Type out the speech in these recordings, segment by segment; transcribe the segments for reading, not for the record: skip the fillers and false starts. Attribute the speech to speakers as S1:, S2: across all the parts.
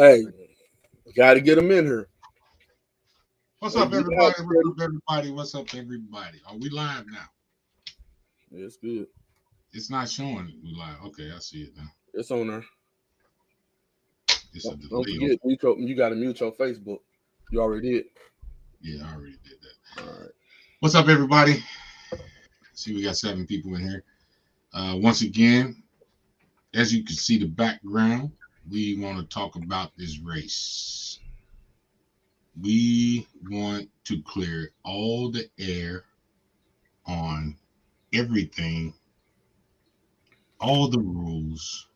S1: Hey, got to get them in here.
S2: What's
S1: Hey,
S2: up,
S1: you
S2: everybody?
S1: got
S2: What's
S1: Freddie.
S2: up, everybody? What's up, everybody? Are we live now?
S1: It's good.
S2: It's not showing we live. Okay, I see it now.
S1: It's on there.
S2: It's a
S1: Don't
S2: delay on.
S1: forget, you got to mute your Facebook. You already did.
S2: Yeah, I already did that.
S1: All right.
S2: What's up, everybody? See, we got 7 people in here. Once again, as you can see the background, we want to talk about this race. We want to clear all the air on everything, all the rules,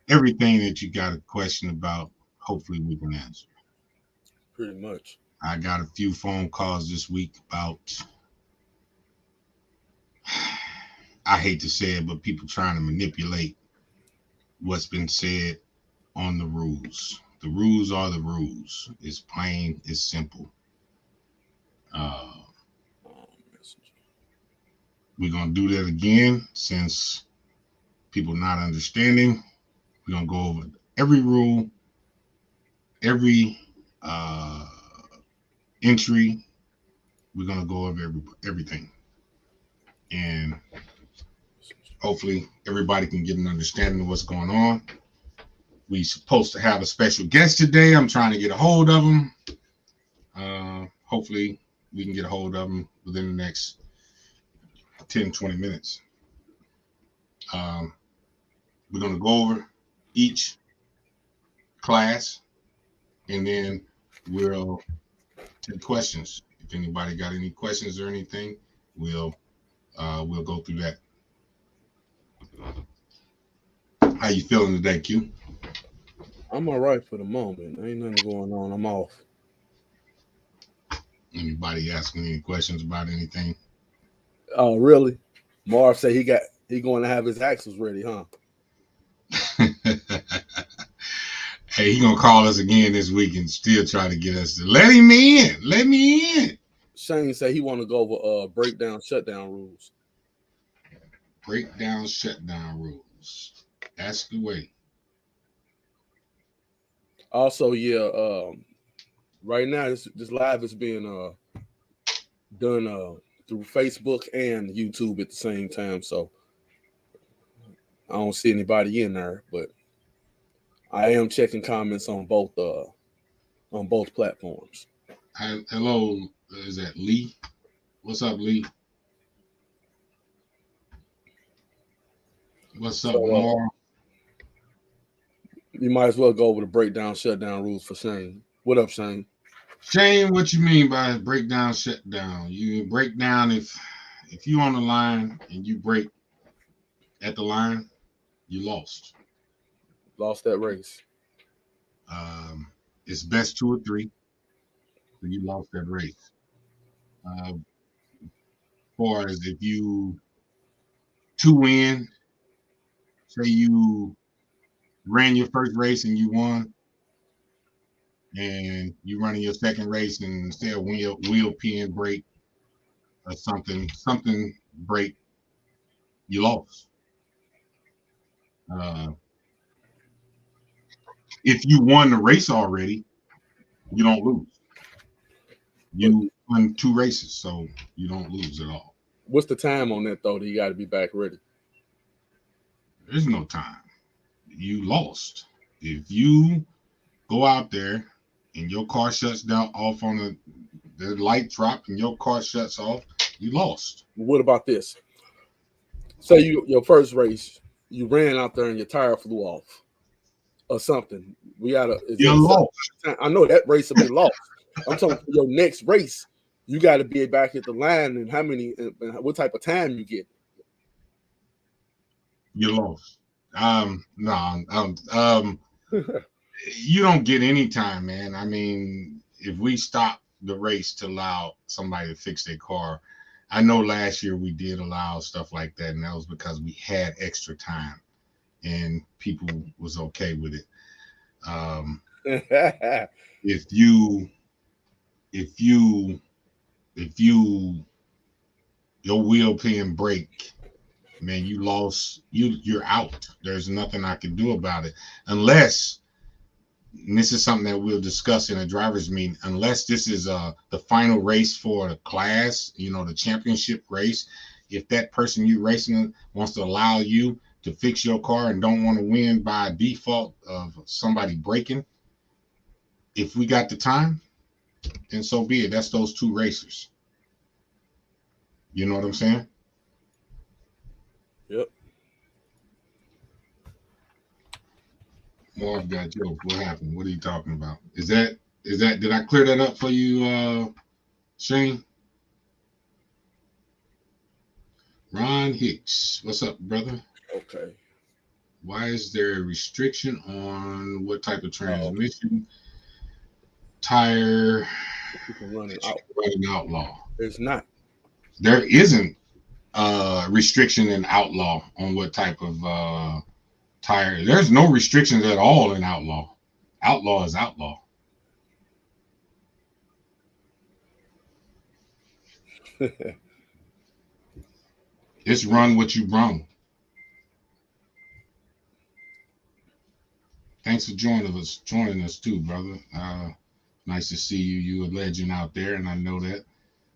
S2: everything that you got a question about. Hopefully, we can answer.
S1: Pretty much.
S2: I got a few phone calls this week about, I hate to say it, but people trying to manipulate what's been said on the rules. The rules are the rules. It's plain, it's simple. Uh, we're going to do that again since people not understanding. We're going to go over every rule, every entry. We're going to go over everything. And hopefully everybody can get an understanding of what's going on. We supposed to have a special guest today. I'm trying to get a hold of him. Hopefully we can get a hold of him within the next 10, 20 minutes. We're going to go over each class, and then we'll take questions. If anybody got any questions or anything, we'll go through that. How you feeling today, Q?
S1: I'm all right for the moment. Ain't nothing going on. I'm off.
S2: Anybody asking any questions about anything?
S1: Oh, really? Marv said he going to have his axles ready, huh?
S2: Hey, he gonna call us again this week and still try to get us to let him in. Let me in.
S1: Shane said he want to go over breakdown shutdown rules.
S2: Breakdown shutdown rules. That's the way.
S1: Also, yeah, right now this live is being done through Facebook and YouTube at the same time. So I don't see anybody in there, but I am checking comments on both platforms.
S2: Hello, is that Lee? What's up, Lee? What's up,
S1: So
S2: Mar?
S1: you might as well go over the breakdown shutdown rules for Shane. What up, Shane?
S2: Shane, what you mean by breakdown shutdown? You break down if you on the line and you break at the line, you lost.
S1: Lost that race.
S2: It's best 2 or 3, so you lost that race. Far as if you 2 win, say you ran your first race and you won, and you running your second race and say a wheel pin break or something break, you lost. Uh, if you won the race already, you don't lose. You won 2 races, so you don't lose at all.
S1: What's the time on that though? That you got to be back ready.
S2: There's no time. You lost. If you go out there and your car shuts down off on the light drop and your car shuts off, you lost.
S1: What about this? Say your first race, you ran out there and your tire flew off, or something. We gotta. Is
S2: You
S1: it a certain
S2: lost.
S1: time? I know that race will be lost. I'm talking for your next race. You got to be back at the line, and how many, and what type of time you get.
S2: You lost. No, you don't get any time, man. I mean, if we stop the race to allow somebody to fix their car, I know last year we did allow stuff like that, and that was because we had extra time and people was okay with it. If you if you if you your wheel pin break man, you lost. You're out. There's nothing I can do about it unless. And this is something that we'll discuss in a driver's meeting. Unless this is the final race for the class, the championship race. If that person you racing wants to allow you to fix your car and don't want to win by default of somebody breaking, if we got the time, then so be it. That's those two racers. You know what I'm saying?
S1: Yep.
S2: Marv got jokes. What happened? What are you talking about? Is that did I clear that up for you, Shane? Ron Hicks. What's up, brother?
S1: Okay.
S2: Why is there a restriction on what type of transmission? Tire
S1: You can run it out.
S2: running outlaw.
S1: There's not.
S2: There isn't restriction in outlaw on what type of tire. There's no restrictions at all in outlaw. Outlaw is outlaw. It's run what you run. Thanks for joining us too, brother. Nice to see you. You a legend out there, and I know that.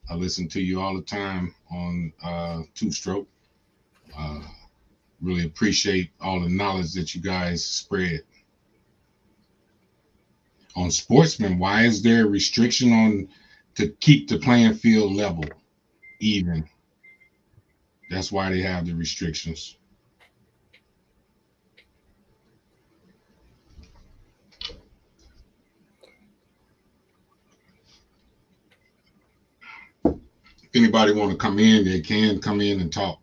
S2: I listen to you all the time on Two Stroke. Really appreciate all the knowledge that you guys spread. On Sportsman, why is there a restriction on to keep the playing field level, even? That's why they have the restrictions. If anybody want to come in, they can come in and talk.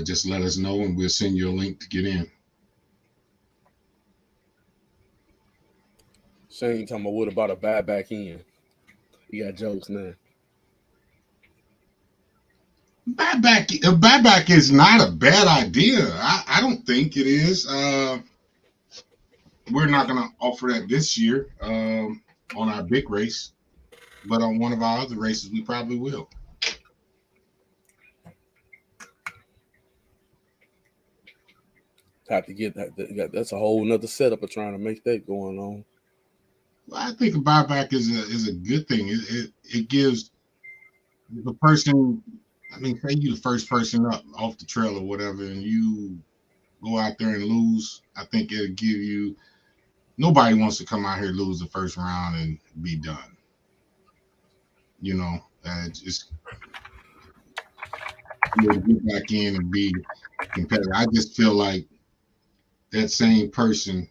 S2: Just let us know, and we'll send you a link to get in.
S1: Shane talking about what about a buyback in? You got jokes now.
S2: Buyback is not a bad idea. I don't think it is. We're not going to offer that this year on our big race, but on one of our other races, we probably will.
S1: Have to get that. That's a whole nother setup of trying to make that going on.
S2: Well, I think a buyback is a good thing. It gives the person. I mean, say you the first person up off the trail or whatever, and you go out there and lose. I think it'll give you. Nobody wants to come out here lose the first round and be done. Just get back in and be competitive. I just feel like that same person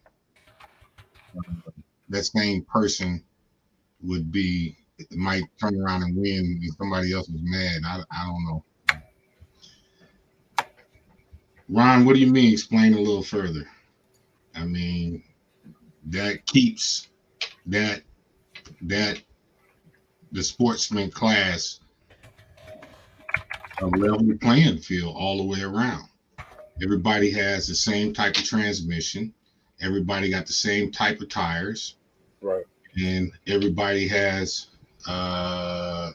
S2: might turn around and win if somebody else was mad. I don't know. Ron, what do you mean? Explain a little further. I mean, that keeps that the sportsman class a level playing field all the way around. Everybody has the same type of transmission. Everybody got the same type of tires.
S1: Right.
S2: And everybody has tire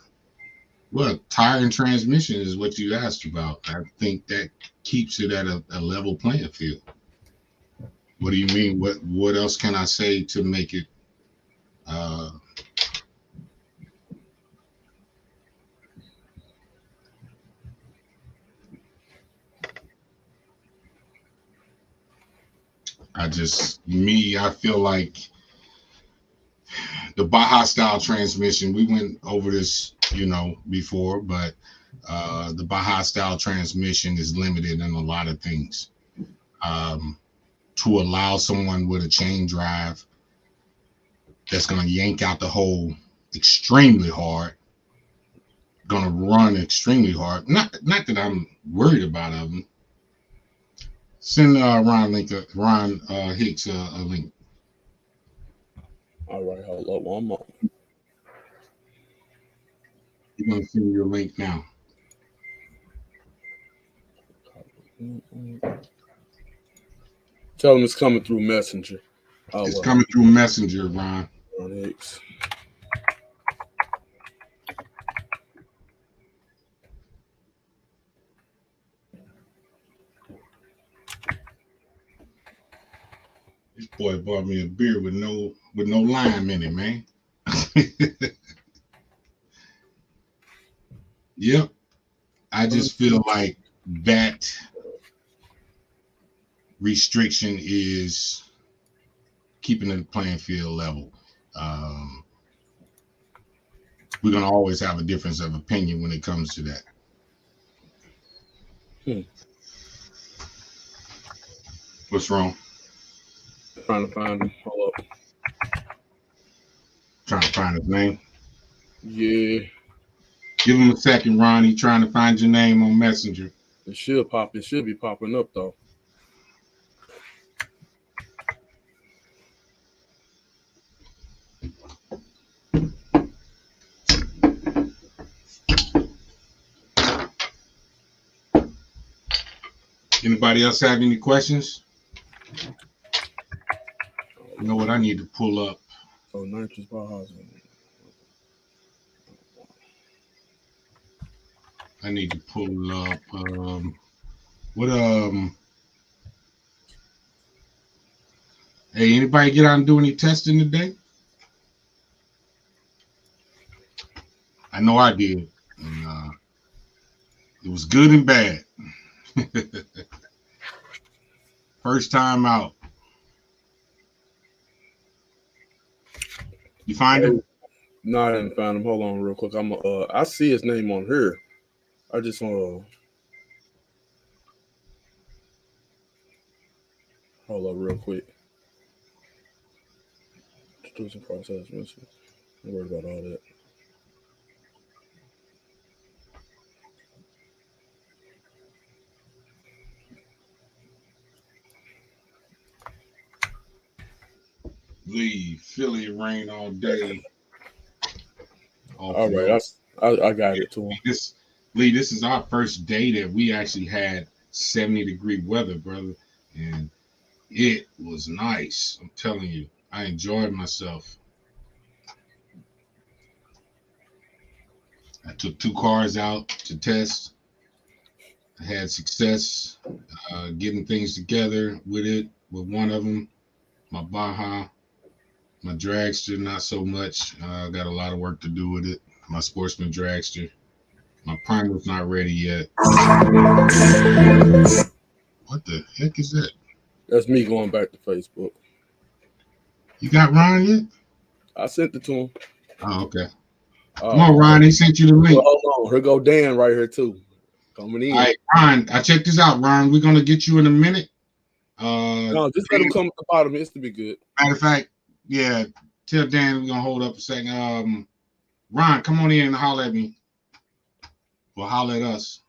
S2: and transmission is what you asked about. I think that keeps it at a level playing field. What do you mean? What else can I say to make it I feel like the Baja style transmission, we went over this, before, but the Baja style transmission is limited in a lot of things. To allow someone with a chain drive that's going to yank out the hole extremely hard, going to run extremely hard. Not that I'm worried about them. Send Ron Hicks a link.
S1: All right, hold up one moment.
S2: He's going to send you a link now.
S1: Tell him it's coming through Messenger.
S2: It's coming through Messenger, Ron.
S1: Ron Hicks.
S2: This boy bought me a beer with no lime in it, man. Yep. I just feel like that restriction is keeping the playing field level. We're gonna always have a difference of opinion when it comes to that. What's wrong?
S1: Trying to find him. Hold up.
S2: Trying to find his name.
S1: Yeah.
S2: Give him a second, Ronnie. Trying to find your name on Messenger.
S1: It should pop. It should be popping up though.
S2: Anybody else have any questions? You know what I need to pull up?
S1: Oh, Nitrous Baja.
S2: I need to pull up hey, anybody get out and do any testing today? I know I did. And it was good and bad. First time out. You find him?
S1: No, I didn't find him. Hold on real quick. I see his name on here. I just want to hold up real quick. Introducing process. Don't worry about all that.
S2: Lee, Philly rain all day.
S1: All right, I got it to him.
S2: Lee, this is our first day that we actually had 70-degree weather, brother, and it was nice. I'm telling you, I enjoyed myself. I took 2 cars out to test. I had success getting things together with one of them, my Baja. My dragster, not so much. Got a lot of work to do with it. My Sportsman dragster. My primer's not ready yet. What the heck is that?
S1: That's me going back to Facebook.
S2: You got Ron yet?
S1: I sent it to him.
S2: Oh, okay. Come on, Ron. He sent you the link.
S1: Hold on. Here go Dan right here too. Coming in.
S2: All right, Ron. I checked this out, Ron. We're gonna get you in a minute.
S1: No, just let him come at the bottom. It's to be good.
S2: Matter of fact, yeah. Tell Dan we're gonna hold up a second. Ron, come on in and holler at me. Or holler at us.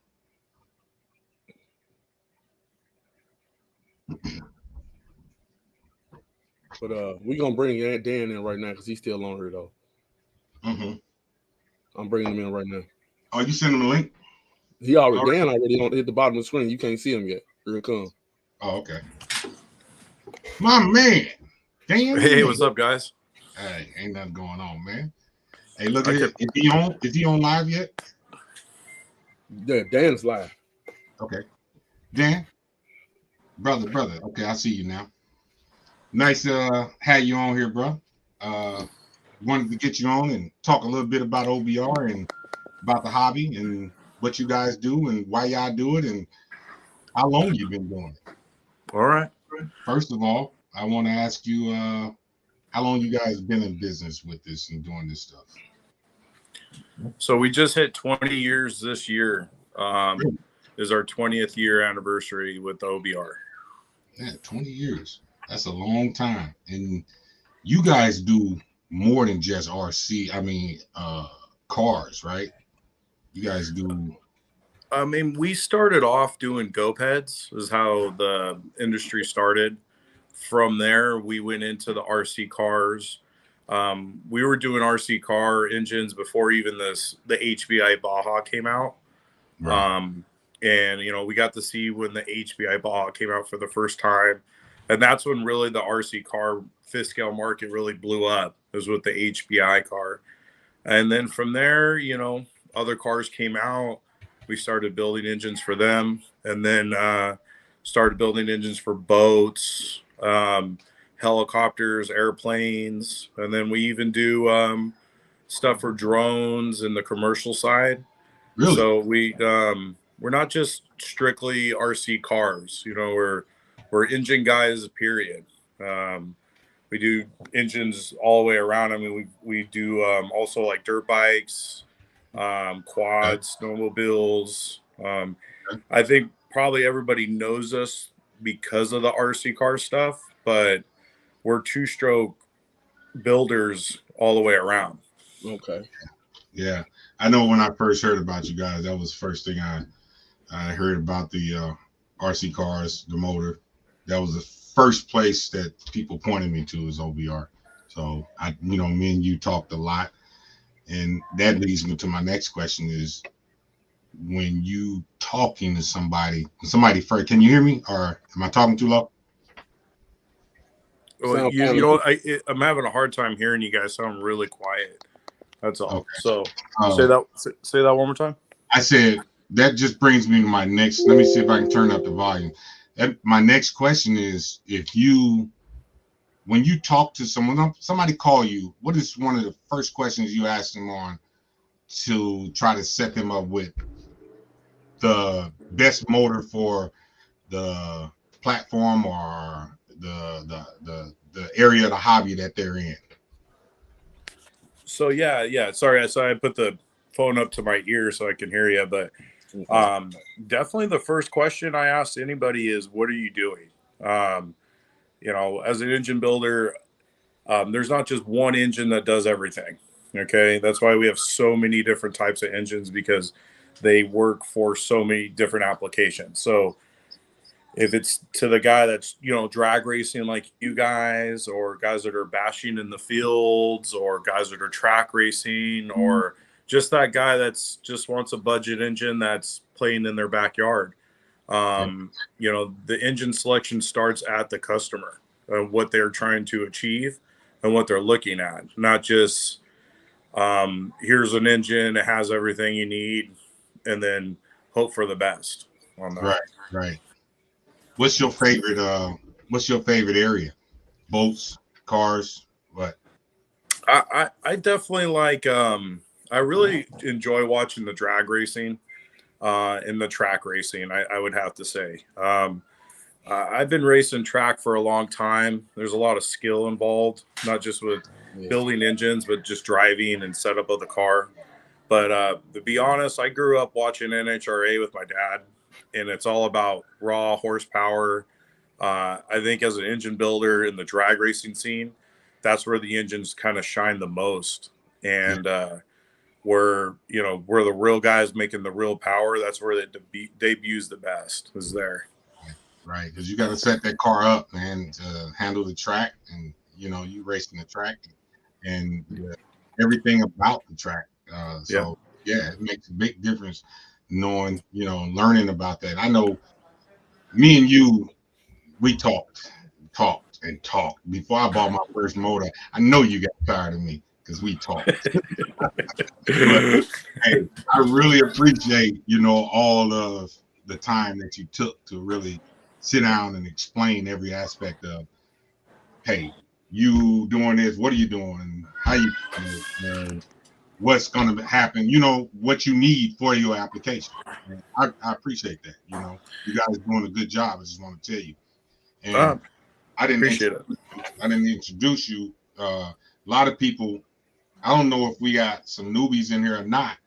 S1: But we're gonna bring Dan in right now because he's still on here though. I'm bringing him in right now.
S2: Oh, you sent him a link?
S1: Dan already hit the bottom of the screen. You can't see him yet. Here it comes.
S2: Oh, okay. My man. Dan.
S3: Hey, what's up, guys?
S2: Hey, ain't nothing going on, man. Hey, look at it. Is he on live yet?
S1: Yeah, Dan's live.
S2: Okay. Dan? Brother. Okay, I see you now. Nice to have you on here, bro. Wanted to get you on and talk a little bit about OBR and about the hobby and what you guys do and why y'all do it and how long you've been doing it.
S3: All right.
S2: First of all, I want to ask you how long you guys been in business with this and doing this stuff.
S3: So we just hit 20 years this year. Is our 20th year anniversary with the OBR.
S2: Yeah, 20 years. That's a long time. And you guys do more than just RC. I mean, cars, right? You guys do.
S3: I mean, we started off doing GoPeds is how the industry started. From there, we went into the RC cars. We were doing RC car engines before even the HBI Baja came out. Right. And, you know, we got to see when the HBI Baja came out for the first time. And that's when really the RC car fifth scale market really blew up. It was with the HBI car. And then from there, you know, other cars came out. We started building engines for them and then started building engines for boats. helicopters, airplanes, and then we even do stuff for drones and the commercial side.
S2: Really?
S3: So we're not just strictly RC cars. You know, we're engine guys. Period. We do engines all the way around. I mean, we do also like dirt bikes, quads, snowmobiles. I think probably everybody knows us because of the RC car stuff, but we're two-stroke builders all the way around.
S1: Okay.
S2: Yeah, I know when I first heard about you guys, that was the first thing I heard about the RC cars, the motor. That was the first place that people pointed me to is OBR. So me and you talked a lot, and that leads me to my next question: is when you talking to somebody first, can you hear me, or am I talking too low?
S3: Well, I'm having a hard time hearing you guys sound really quiet. That's all.
S2: Okay.
S3: So say that one more time.
S2: I said that just brings me to my next. Let me see if I can turn up the volume. My next question is, when you talk to someone, somebody call you, what is one of the first questions you ask them on to try to set them up with the best motor for the platform or the area of the hobby that they're in?
S3: So yeah. Sorry, I put the phone up to my ear so I can hear you, but definitely the first question I ask anybody is, what are you doing? As an engine builder, there's not just one engine that does everything. Okay. That's why we have so many different types of engines, because they work for so many different applications. So if it's to the guy that's, drag racing like you guys, or guys that are bashing in the fields, or guys that are track racing, or just that guy that's just wants a budget engine that's playing in their backyard. The engine selection starts at the customer, what they're trying to achieve and what they're looking at, not just here's an engine, it has everything you need, and then hope for the best on that.
S2: Right. What's your favorite area? Boats, cars, what?
S3: I definitely like I really enjoy watching the drag racing and the track racing, I would have to say. I've been racing track for a long time. There's a lot of skill involved, not just with building engines, but just driving and setup of the car. But to be honest, I grew up watching NHRA with my dad, and it's all about raw horsepower. I think as an engine builder in the drag racing scene, that's where the engines kind of shine the most. And where the real guys making the real power, that's where it debuts the best, is there.
S2: Right, because you got to set that car up, man, to handle the track, and you racing the track and everything about the track. It makes a big difference knowing, learning about that. I know me and you, we talked before I bought my first motor. I know you got tired of me because we talked. But, hey, I really appreciate, all of the time that you took to really sit down and explain every aspect of, hey, you doing this, what are you doing, how you doing it, what's going to happen, what you need for your application. I appreciate that. You guys are doing a good job. I just want to tell you. And I didn't introduce you. A lot of people, I don't know if we got some newbies in here or not,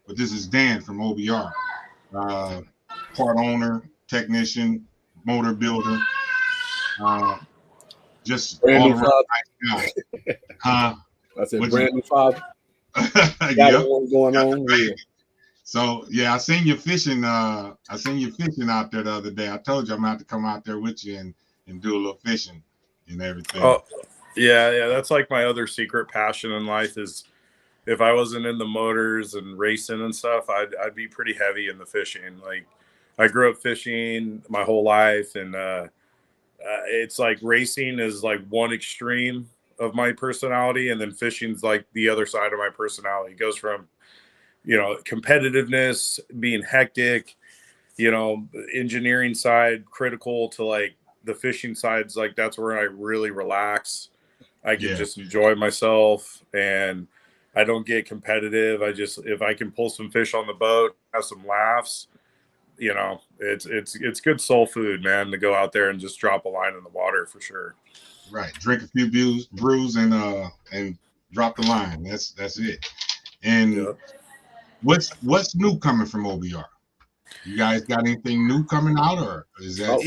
S2: but this is Dan from OBR, part owner, technician, motor builder, just
S1: brand
S2: all
S1: new
S2: around
S1: father.
S2: Nice guy.
S1: I said brand new father.
S2: Yep.
S1: What's going on?
S2: Right. So I seen you fishing. I seen you fishing out there the other day. I told you I'm gonna have to come out there with you and do a little fishing and everything.
S3: Oh, yeah. That's like my other secret passion in life is, if I wasn't in the motors and racing and stuff, I'd be pretty heavy in the fishing. Like, I grew up fishing my whole life, and it's like racing is like one extreme of my personality, and then fishing's like the other side of my personality. It goes from, competitiveness, being hectic, engineering side, critical, to like the fishing side's like, that's where I really relax. I can
S2: Yeah.
S3: just enjoy myself, and I don't get competitive. I just, if I can pull some fish on the boat, have some laughs, you know, it's good soul food, man, to go out there and just drop a line in the water for sure.
S2: Right. Drink a few brews and drop the line. That's it. And
S3: Yeah.
S2: what's new coming from OBR? You guys got anything new coming out, or is that?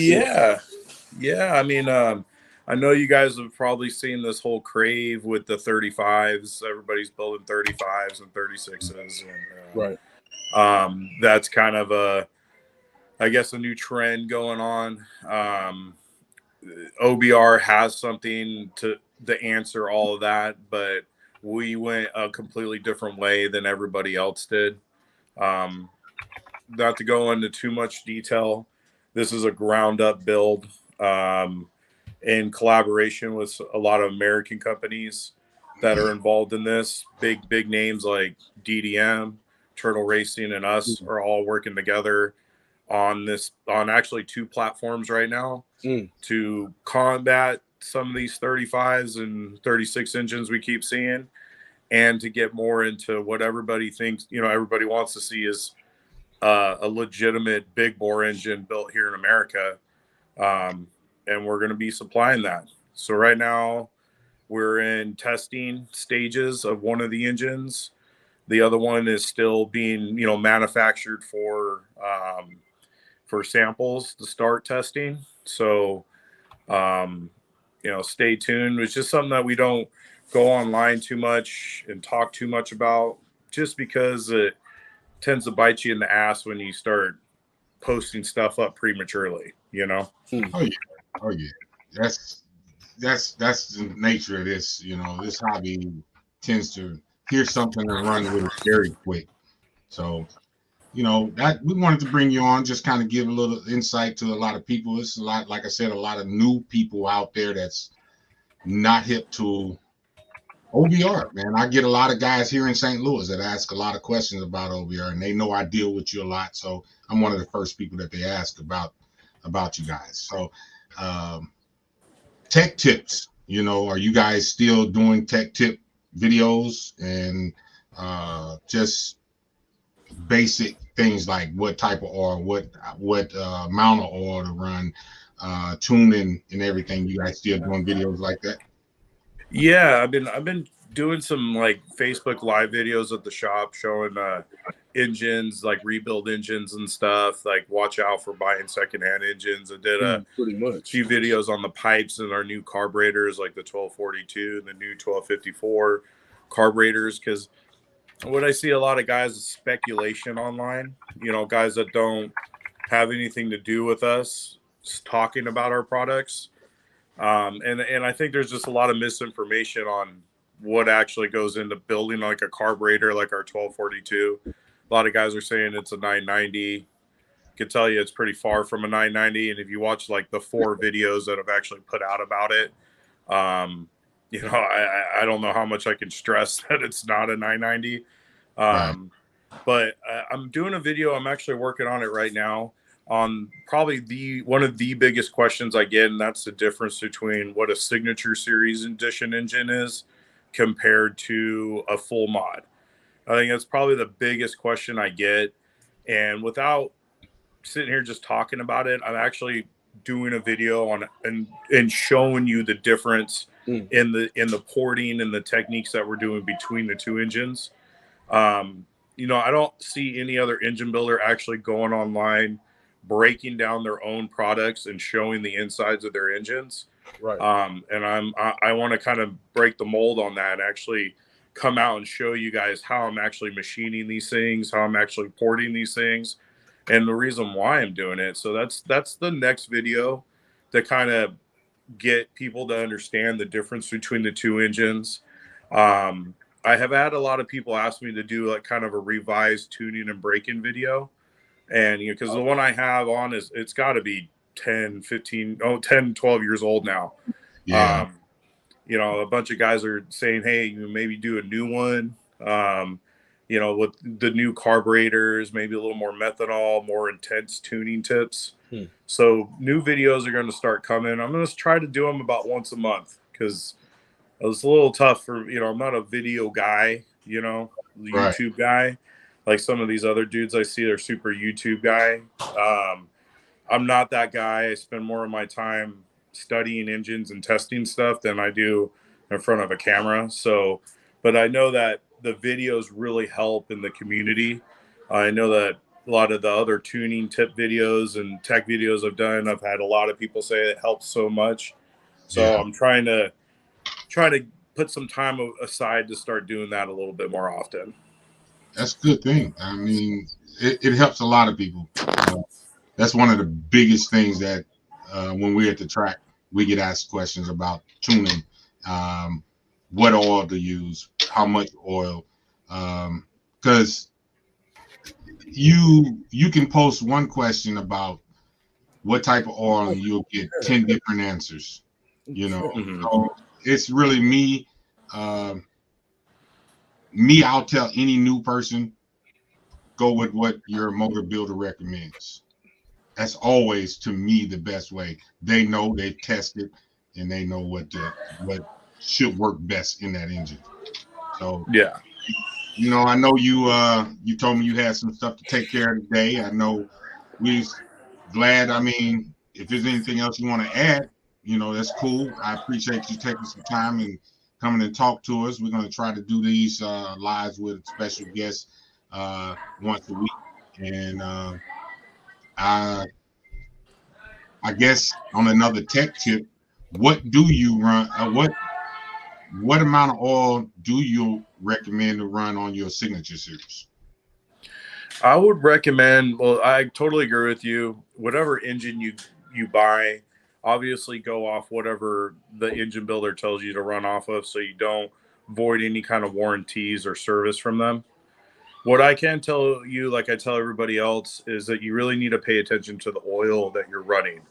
S3: Yeah. I mean, I know you guys have probably seen this whole crave with the 35s. Everybody's building 35s and 36s, and
S1: Right.
S3: that's kind of I guess, a new trend going on. OBR has something to answer all of that, but we went a completely different way than everybody else did. Um, Not to go into too much detail, this is a ground up build in collaboration with a lot of American companies that are involved in this. Big names like DDM, Turtle Racing, and us are all working together on actually 2 platforms right now to combat some of these 35s and 36 engines we keep seeing, and to get more into what everybody thinks, everybody wants to see is a legitimate big bore engine built here in America. And we're going to be supplying that. So right now we're in testing stages of one of the engines. The other one is still being, manufactured for samples to start testing. So, stay tuned. It's just something that we don't go online too much and talk too much about, just because it tends to bite you in the ass when you start posting stuff up prematurely,
S2: Oh yeah. That's the nature of this. This hobby tends to hear something and run with it very quick. So, that we wanted to bring you on, just kind of give a little insight to a lot of people. It's a lot, like I said, a lot of new people out there that's not hip to OBR, man. I get a lot of guys here in St. Louis that ask a lot of questions about OBR, and they know I deal with you a lot. So I'm one of the first people that they ask about you guys. So tech tips, are you guys still doing tech tip videos, and just basic things like what type of oil, what amount of oil to run, tuning and everything? You guys still doing videos like that?
S3: Yeah, I've been doing some like Facebook live videos at the shop showing engines, like rebuild engines and stuff, like watch out for buying secondhand engines. I did a
S1: pretty much
S3: few videos on the pipes and our new carburetors, like the 1242 and the new 1254 carburetors, because what I see a lot of guys is speculation online, guys that don't have anything to do with us talking about our products. And I think there's just a lot of misinformation on what actually goes into building like a carburetor, like our 1242. A lot of guys are saying it's a 990. Could tell you it's pretty far from a 990. And if you watch like the 4 videos that have actually put out about it, I don't know how much I can stress that it's not a 990.
S2: Right.
S3: But I'm doing a video. I'm actually working on it right now on probably one of the biggest questions I get, and that's the difference between what a signature series edition engine is compared to a full mod. I think that's probably the biggest question I get. And without sitting here just talking about it, I'm actually doing a video on and showing you the difference in the porting and the techniques that we're doing between the 2 engines. I don't see any other engine builder actually going online, breaking down their own products and showing the insides of their engines.
S1: Right.
S3: And I want to kind of break the mold on that and actually come out and show you guys how I'm actually machining these things, how I'm actually porting these things, and the reason why I'm doing it. So that's the next video to kind of get people to understand the difference between the 2 engines. I have had a lot of people ask me to do like kind of a revised tuning and braking video. And because the one I have on it's got to be 10, 12 years old now.
S2: Yeah.
S3: A bunch of guys are saying, hey, maybe do a new one, with the new carburetors, maybe a little more methanol, more intense tuning tips.
S1: Hmm.
S3: So new videos are going to start coming. I'm going to try to do them about once a month because it's a little tough for, I'm not a video guy,
S2: Right.
S3: YouTube guy. Like some of these other dudes I see, they're super YouTube guy. I'm not that guy. I spend more of my time studying engines and testing stuff than I do in front of a camera. So, but I know that the videos really help in the community. I know that a lot of the other tuning tip videos and tech videos I've done, I've had a lot of people say it helps so much. So
S2: Yeah.
S3: I'm trying to put some time aside to start doing that a little bit more often.
S2: That's a good thing. I mean, it helps a lot of people. That's one of the biggest things that when we're at the track, we get asked questions about tuning, what oil to use, how much oil, because you can post one question about what type of oil and you'll get 10 different answers.
S3: Mhm.
S2: So it's really me. I'll tell any new person, go with what your motor builder recommends. That's always, to me, the best way. They know, they've tested, and they know what should work best in that engine. So
S3: Yeah.
S2: I know you told me you had some stuff to take care of today. I know we're glad. I mean, if there's anything else you want to add, that's cool. I appreciate you taking some time and coming and talk to us. We're going to try to do these lives with special guests once a week. And I guess on another tech tip, what do you run? What amount of oil do you recommend to run on your signature series?
S3: I would recommend, well, I totally agree with you. Whatever engine you buy, obviously go off whatever the engine builder tells you to run off of so you don't void any kind of warranties or service from them. What I can tell you, like I tell everybody else, is that you really need to pay attention to the oil that you're running.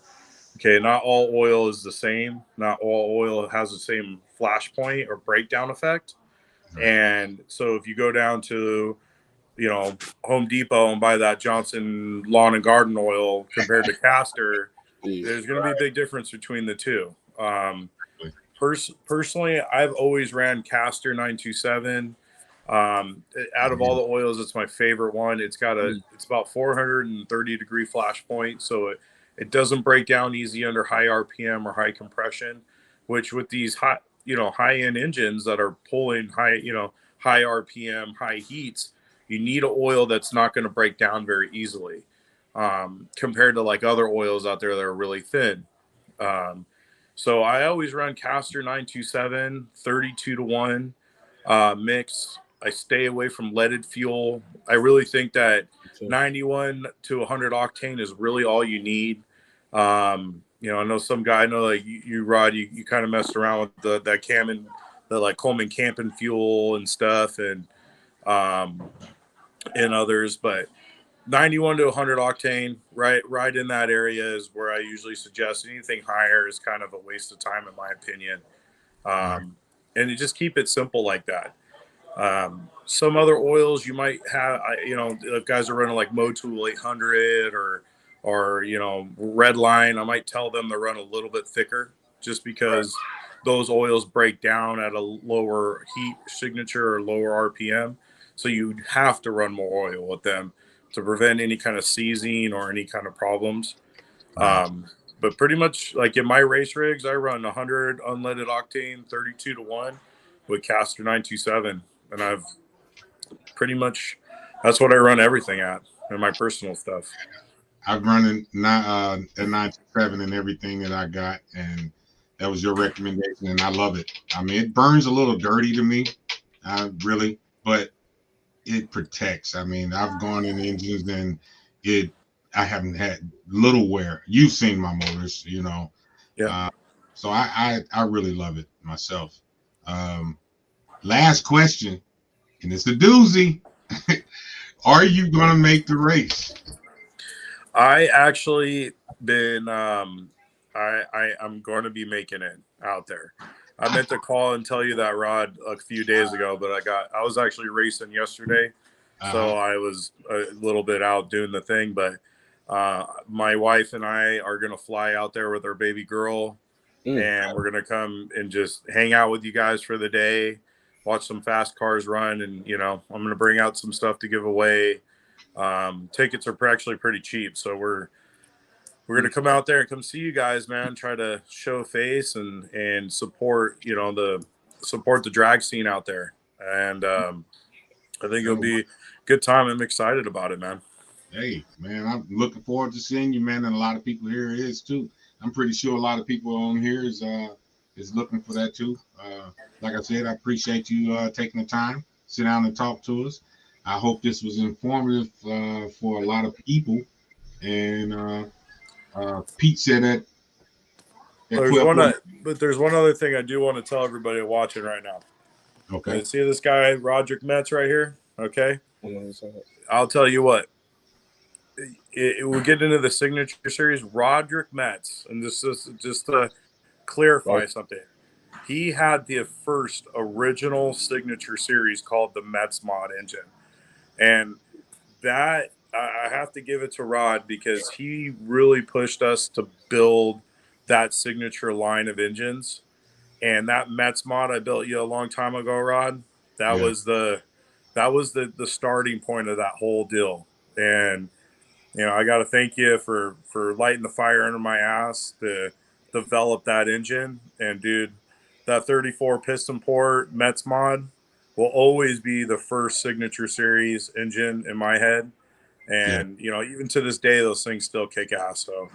S3: Okay, not all oil is the same. Not all oil has the same flash point or breakdown effect.
S2: Right.
S3: And so if you go down to Home Depot and buy that Johnson lawn and garden oil compared to Castor, there's going to be a big difference between the two. Personally, I've always ran Castor 927. Out of all the oils, it's my favorite one. It's about 430-degree flash point, so it doesn't break down easy under high RPM or high compression, which with these high-end engines that are pulling high RPM, high heats, you need an oil that's not going to break down very easily, compared to like other oils out there that are really thin. So I always run Castor 927, 32-to-1 mix. I stay away from leaded fuel. I really think that 91 to 100 octane is really all you need. I know some guy, I know like you Rod, you kind of messed around with that the like Coleman Camping fuel and stuff and others, but 91 to 100 octane, right in that area is where I usually suggest. Anything higher is kind of a waste of time, in my opinion. And you just keep it simple like that. Some other oils you might have, if guys are running like Motul 800 or Redline, I might tell them to run a little bit thicker just because those oils break down at a lower heat signature or lower RPM. So you have to run more oil with them to prevent any kind of seizing or any kind of problems. But pretty much like in my race rigs, I run 100 unleaded octane, 32-to-1 with Castor 927. And I've pretty much, that's what I run everything at in my personal stuff.
S2: I've run a 927 and everything that I got, and that was your recommendation, and I love it. I mean, it burns a little dirty to me, really, but it protects. I mean, I've gone in engines and I haven't had little wear. You've seen my motors,
S3: Yeah.
S2: So I really love it myself. Last question, and it's a doozy. Are you going to make the race?
S3: I actually been I'm going to be making it out there. I meant to call and tell you that, Rod, a few days ago, but I was actually racing yesterday, so I was a little bit out doing the thing. But My wife and I are going to fly out there with our baby girl, and we're going to come and just hang out with you guys for the day, watch some fast cars run. And, you know, I'm going to bring out some stuff to give away. Tickets are actually pretty cheap. So we're going to come out there and come see you guys, man, try to show face and support, you know, support the drag scene out there. And, I think it'll be a good time. I'm excited about it, man.
S2: Hey, man, I'm looking forward to seeing you, man, and a lot of people here is too. I'm pretty sure a lot of people on here is looking for that too. Like I said, I appreciate you taking the time, sit down and talk to us. I hope this was informative for a lot of people. And Pete said that.
S3: There's one other thing I do want to tell everybody watching right now.
S2: Okay.
S3: See this guy, Roderick Metz, right here? Okay. I'll tell you what. We'll get into the signature series. Roderick Metz, and this is just to clarify something. He had the first original signature series called the Metz Mod engine, and that I have to give it to Rod because he really pushed us to build that signature line of engines. And that Metz Mod I built you a long time ago, Rod. That was the starting point of that whole deal. And you know, I got to thank you for lighting the fire under my ass to develop that engine. And dude, that 34 piston port Metz Mod will always be the first signature series engine in my head. And you know, even to this day, those things still kick ass. So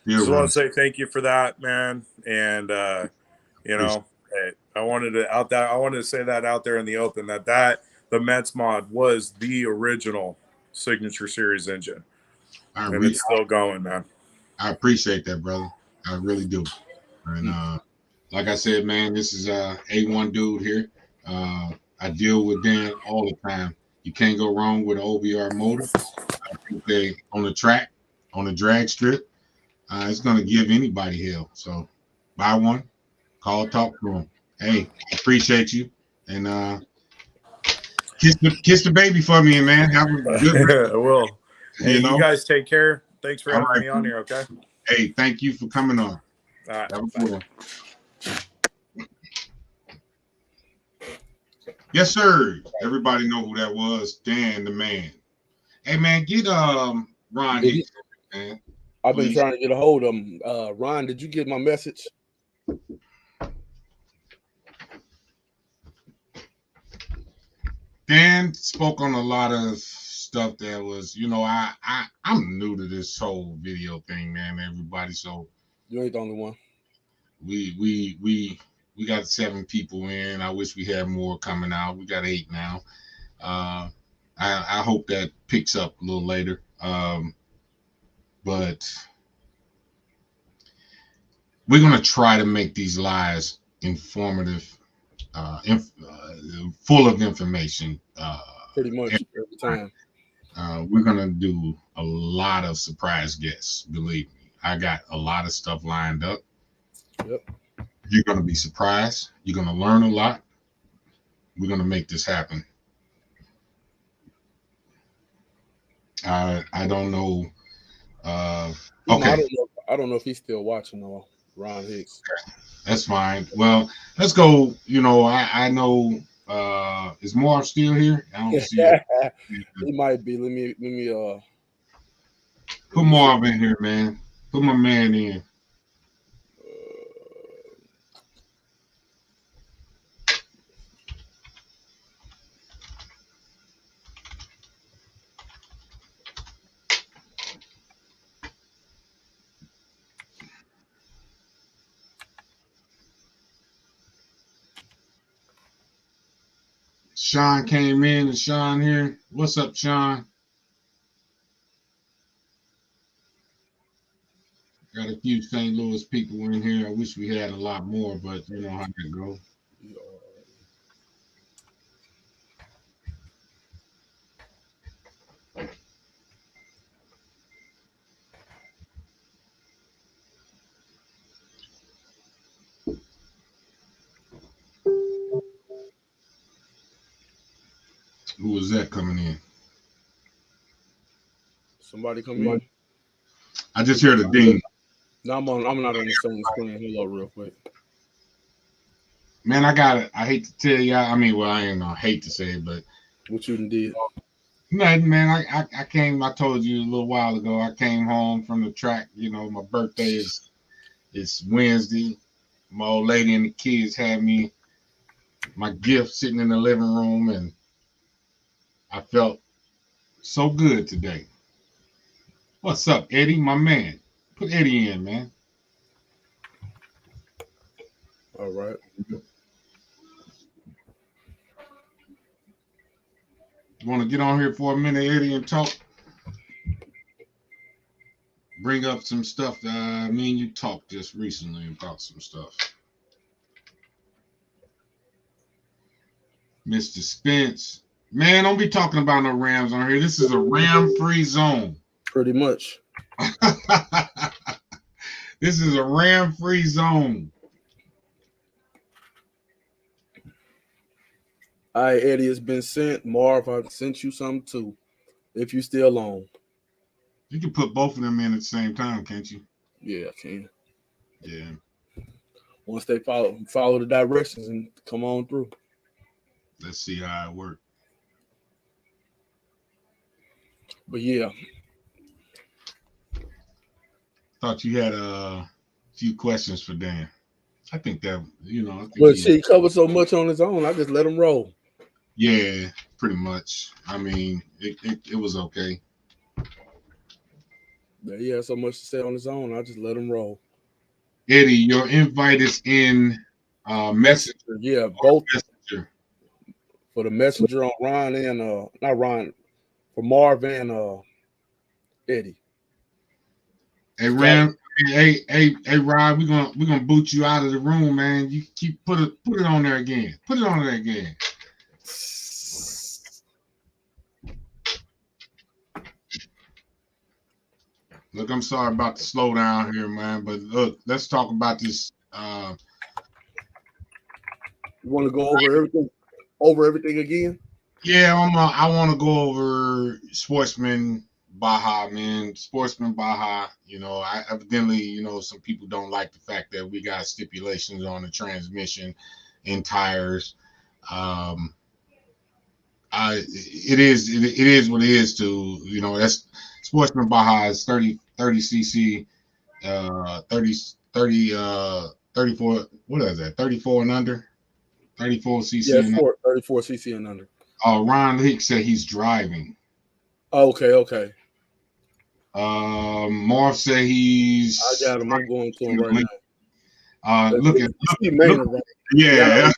S3: just want to say thank you for that, man. And you know, I wanted to say that out there in the open that the Metz Mod was the original signature series engine. And it's still going, man.
S2: I appreciate that, brother. I really do. And like I said, man, this is A1 dude here. I deal with Dan all the time. You can't go wrong with an OBR motor. I think they on the track, on the drag strip, it's gonna give anybody hell. So buy one, call, talk to them. Hey, I appreciate you. And kiss the baby for me, man. Have a good
S3: I will. Hey, you guys take care. Thanks for having me on here, okay?
S2: Hey, thank you for coming on.
S3: All right.
S2: Have a good one. Yes, sir. Everybody know who that was. Dan the man. Hey, man, get Ron Hicks, man.
S1: I've been trying to get a hold of him. Ron, did you get my message?
S2: Dan spoke on a lot of stuff that was, you know, I'm new to this whole video thing, man. Everybody, so
S1: you ain't the only one.
S2: We got 7 people in. I wish we had more coming out. We got 8 now. I hope that picks up a little later. But we're gonna try to make these lives informative, full of information.
S1: Pretty much every time.
S2: We're gonna do a lot of surprise guests. Believe me, I got a lot of stuff lined up.
S1: Yep.
S2: You're gonna be surprised. You're gonna learn a lot. We're gonna make this happen. I don't know. Okay.
S1: I don't know if he's still watching though. Ron Hicks.
S2: Okay. That's fine. Well, let's go. You know, I know. Is Marv still here? I don't see it.
S1: He might be. Let me
S2: put Marv in here, man. Put my man in. Sean came in, and Sean here. What's up, Sean? Got a few St. Louis people in here. I wish we had a lot more, but you know how that goes. Who was that coming in?
S1: Somebody come in.
S2: I just heard a ding.
S1: No, I'm not on the same screen. Hold up real quick.
S2: Man, I hate to tell you. I mean, well, I ain't gonna hate to say it, but
S1: What you done did?
S2: nothing, man. I came. I told you a little while ago. I came home from the track. You know, my birthday is Wednesday. My old lady and the kids had me my gift sitting in the living room, and I felt so good today. What's up, Eddie, my man? Put Eddie in, man.
S1: All right.
S2: You want to get on here for a minute, Eddie, and talk? Bring up some stuff that me and you talked just recently about some stuff. Mr. Spence. Man, don't be talking about no Rams on here. This is a Ram-free zone.
S1: Pretty much.
S2: This is a Ram-free zone.
S1: All right, Eddie, it's been sent. Marv, I sent you something too. If you still on.
S2: You can put both of them in at the same time, can't you?
S1: Yeah, I can.
S2: Yeah.
S1: Once they follow the directions and come on through.
S2: Let's see how it works.
S1: But yeah.
S2: Thought you had a few questions for Dan. I think that, I think
S1: But he covered so much on his own, I just let him roll.
S2: Yeah, pretty much. I mean, it was okay.
S1: Yeah, he had so much to say on his own, I just let him roll.
S2: Eddie, your invite is in Messenger.
S1: Yeah, both
S2: Messenger.
S1: For the messenger on Ron and not Ron, for Marv and Eddie.
S2: Hey Ram, hey Rod, we're gonna boot you out of the room, man. You keep put it on there again. Put it on there again. Look, I'm sorry about the slowdown here, man. But look, let's talk about this.
S1: You want to go over everything again?
S2: Yeah, I want to go over Sportsman Baja, man. Sportsman Baja. I evidently, some people don't like the fact that we got stipulations on the transmission and tires. It is what it is. That's Sportsman Baja is 30 cc, 34. What is that? 34 and under. 34 cc.
S1: Yeah, 34 cc and under.
S2: Ron Hicks said he's driving.
S1: Okay.
S2: Marv said he's.
S1: I got him. I'm going to him right
S2: now. Look.
S1: Right?
S2: Yeah.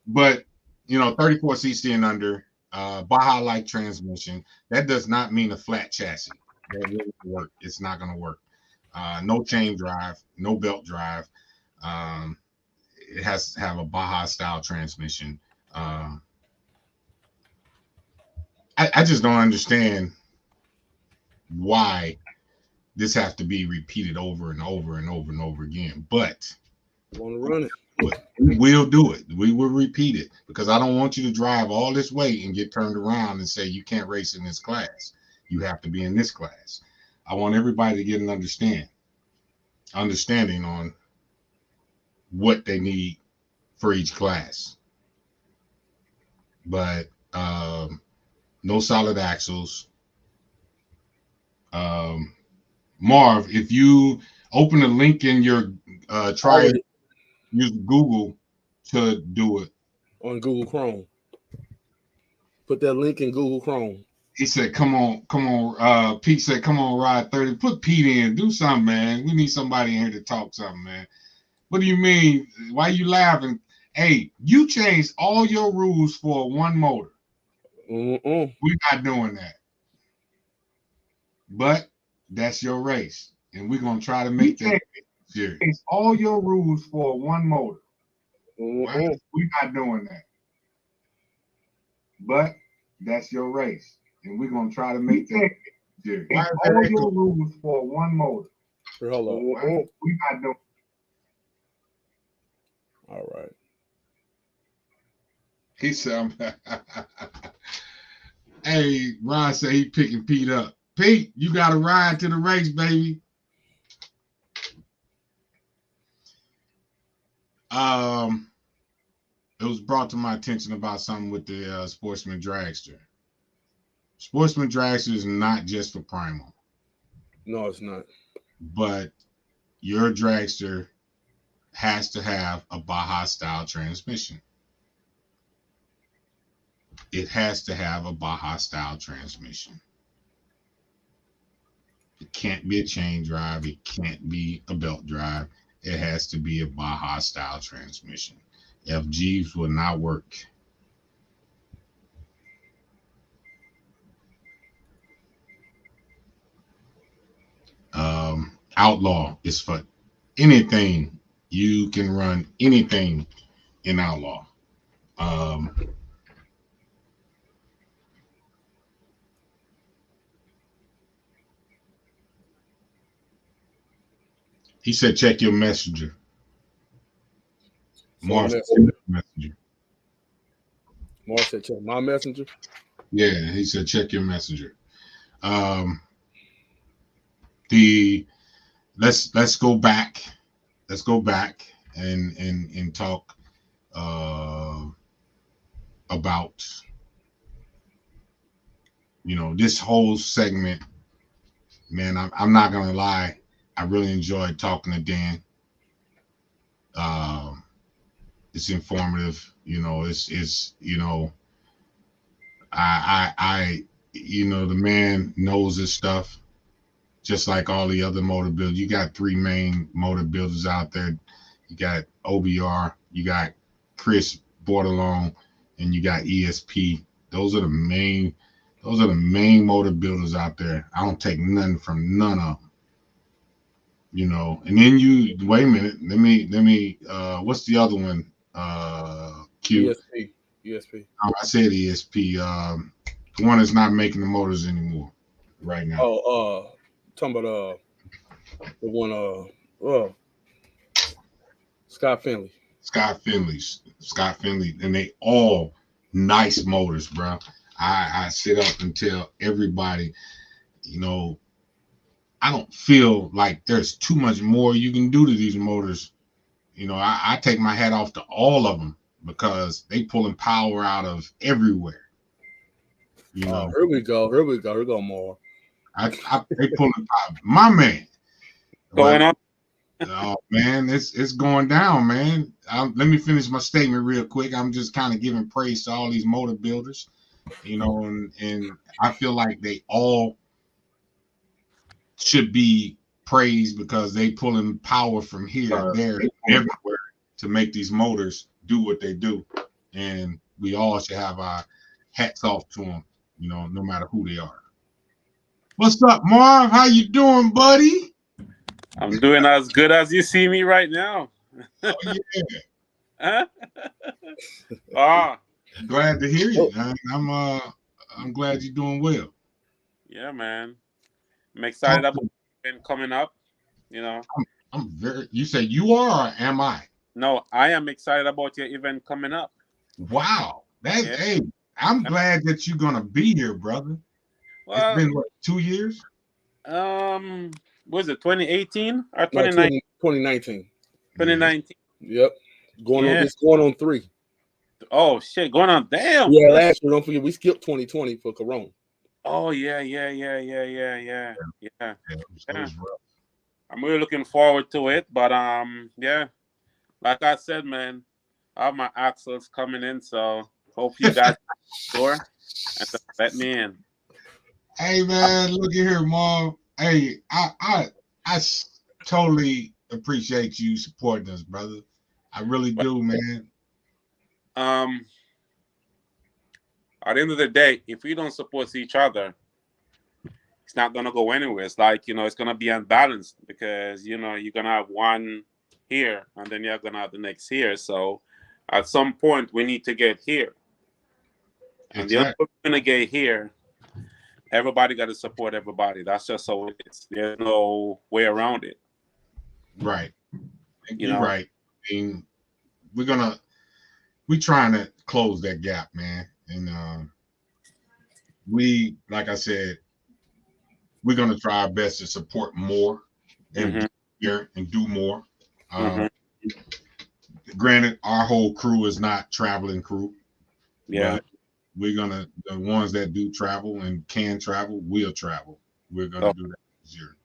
S2: But 34 cc and under, Baja like transmission. That does not mean a flat chassis. That won't work. It's not going to work. No chain drive, no belt drive. It has to have a Baja style transmission. I just don't understand why this has to be repeated over and over and over and over again. But
S1: want to run it.
S2: We'll do it. We will repeat it because I don't want you to drive all this way and get turned around and say you can't race in this class. You have to be in this class. I want everybody to get an understanding on what they need for each class. But no solid axles. Marv, if you open a link in your try it, use Google to do it.
S1: On Google Chrome. Put that link in Google Chrome.
S2: He said, come on. Pete said, come on, Ride 30. Put Pete in. Do something, man. We need somebody in here to talk something, man. What do you mean? Why you laughing? Hey, you changed all your rules for one motor. We're not doing that. But that's your race. And we're going to try to make that serious. All your rules for one motor. We're not doing that. But that's your race. And we're going to try to make that serious. All your rules for one motor.
S1: Hold on.
S2: We're not doing.
S1: All right.
S2: He said, Hey, Ron said he picking Pete up. Pete, you got to ride to the race, baby. It was brought to my attention about something with the Sportsman Dragster. Sportsman Dragster is not just for primal.
S1: No, it's not.
S2: But your dragster has to have a Baja style transmission. It has to have a Baja style transmission. It can't be a chain drive. It can't be a belt drive. It has to be a Baja style transmission. FGs will not work. Outlaw is for anything. You can run anything in Outlaw. He said, check your messenger. Mark said, messenger.
S1: Mark said, check my messenger.
S2: Yeah, he said, check your messenger. Let's go back. Let's go back and talk about, you know, this whole segment. Man, I'm not gonna lie. I really enjoyed talking to Dan. It's informative. You know, it's you know, I you know, the man knows his stuff. Just like all the other motor builders, you got three main motor builders out there. You got OBR, you got Chris Bordelon, and you got ESP. Those are the main motor builders out there. I don't take nothing from none of them. You know, and then you wait a minute. Let me. What's the other one? Q.
S1: ESP.
S2: Oh, I said ESP. The one that's not making the motors anymore right now.
S1: Oh, talking about the one Scott Finley. Scott
S2: Finley, and they all nice motors, bro. I sit up and tell everybody, you know, I don't feel like there's too much more you can do to these motors. You know, I take my hat off to all of them because they pulling power out of everywhere. You know,
S1: here we go more.
S2: They pulling power. My man.
S3: Going on.
S2: Oh man, it's going down, man. Let me finish my statement real quick. I'm just kind of giving praise to all these motor builders, you know, and I feel like they all should be praised because they pulling power from here, there, and everywhere to make these motors do what they do, and we all should have our hats off to them, you know, no matter who they are. What's up, Marv? How you doing, buddy?
S4: I'm doing as good as you see me right now.
S2: Oh, yeah. Glad to hear you. I'm glad you're doing well.
S4: Yeah, man. I'm excited about it coming up. You know.
S2: I'm very. You say you are, or am I?
S4: No, I am excited about your event coming up.
S2: Wow. Hey, I'm glad that you're gonna be here, brother. Well, it's been what, 2 years?
S4: Was it 2018 or 2019?
S1: 2019.
S4: 2019.
S1: Yep. It's going on 3.
S4: Oh shit, going on. Damn.
S1: Yeah, last year, don't forget we skipped 2020 for Corona.
S4: Oh yeah. I'm really looking forward to it, but yeah. Like I said, man, I have my axles coming in, so hope you guys sure and let me in.
S2: Hey man, look at here, Mom. Hey, I totally appreciate you supporting us, brother. I really do, man.
S4: At the end of the day, if we don't support each other, it's not gonna go anywhere. It's like, you know, it's gonna be unbalanced because, you know, you're gonna have one here and then you're gonna have the next here. So at some point we need to get here. And the other we're gonna get here, everybody got to support everybody. That's just how it is. There's no way around it.
S2: Right. You're right. I mean, we're trying to close that gap, man. And like I said, we're gonna try our best to support more and be here and do more. Granted, our whole crew is not traveling crew.
S4: Yeah.
S2: But we're gonna, the ones that do travel and can travel will travel. We're gonna do that this year.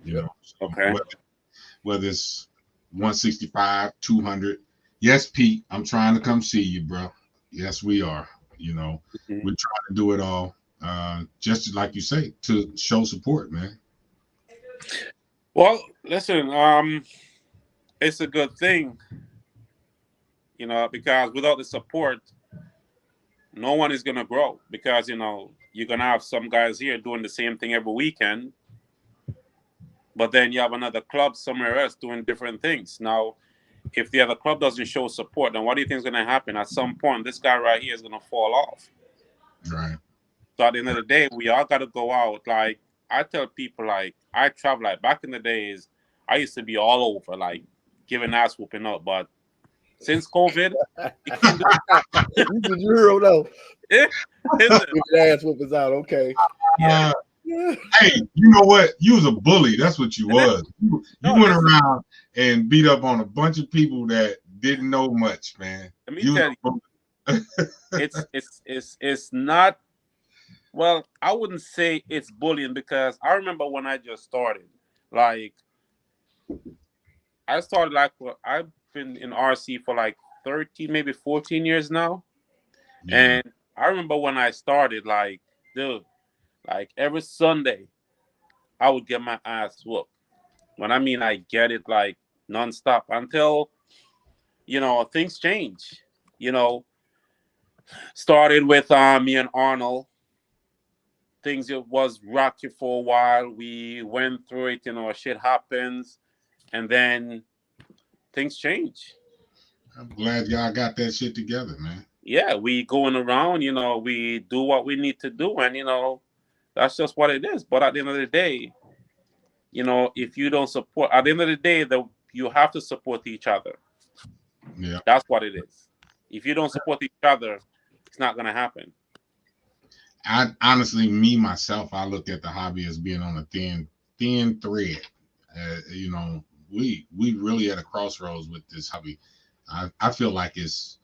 S2: You know. So
S4: Okay.
S2: Whether it's 165, 200. Yes, Pete, I'm trying to come see you, bro. Yes, we are. You know, we're trying to do it all. Just like you say, to show support, man.
S4: Well, listen, it's a good thing, you know, because without the support, no one is gonna grow. Because you know you're gonna have some guys here doing the same thing every weekend, but then you have another club somewhere else doing different things. Now, if the other club doesn't show support, then what do you think is gonna happen? At some point, this guy right here is gonna fall off.
S2: Right.
S4: So at the end of the day, we all got to go out. Like I tell people, like I travel. Like back in the days, I used to be all over, like giving ass whooping up. But since COVID, you can do
S1: You the hero though.
S4: it.
S1: Ass whoopers out. Okay.
S2: Hey, you know what? You was a bully. That's what you was. You went around and beat up on a bunch of people that didn't know much, man.
S4: Let me tell you, it's not. Well, I wouldn't say it's bullying because I remember when I just started. Like, I started like I've been in RC for like 13, maybe 14 years now, and I remember when I started, like, dude, like every Sunday, I would get my ass whooped. When I mean I get it like nonstop until, you know, things change. You know, started with me and Arnold. Things it was rocky for a while. We went through it, you know, shit happens, and then things change.
S2: I'm glad y'all got that shit together, man.
S4: Yeah, we going around, you know, we do what we need to do, and you know, that's just what it is. But at the end of the day, you know, if you don't support, at the end of the day, you have to support each other.
S2: Yeah,
S4: that's what it is. If you don't support each other, it's not gonna happen.
S2: I honestly, me myself, I look at the hobby as being on a thin thread. You know, we really at a crossroads with this hobby. I feel like it's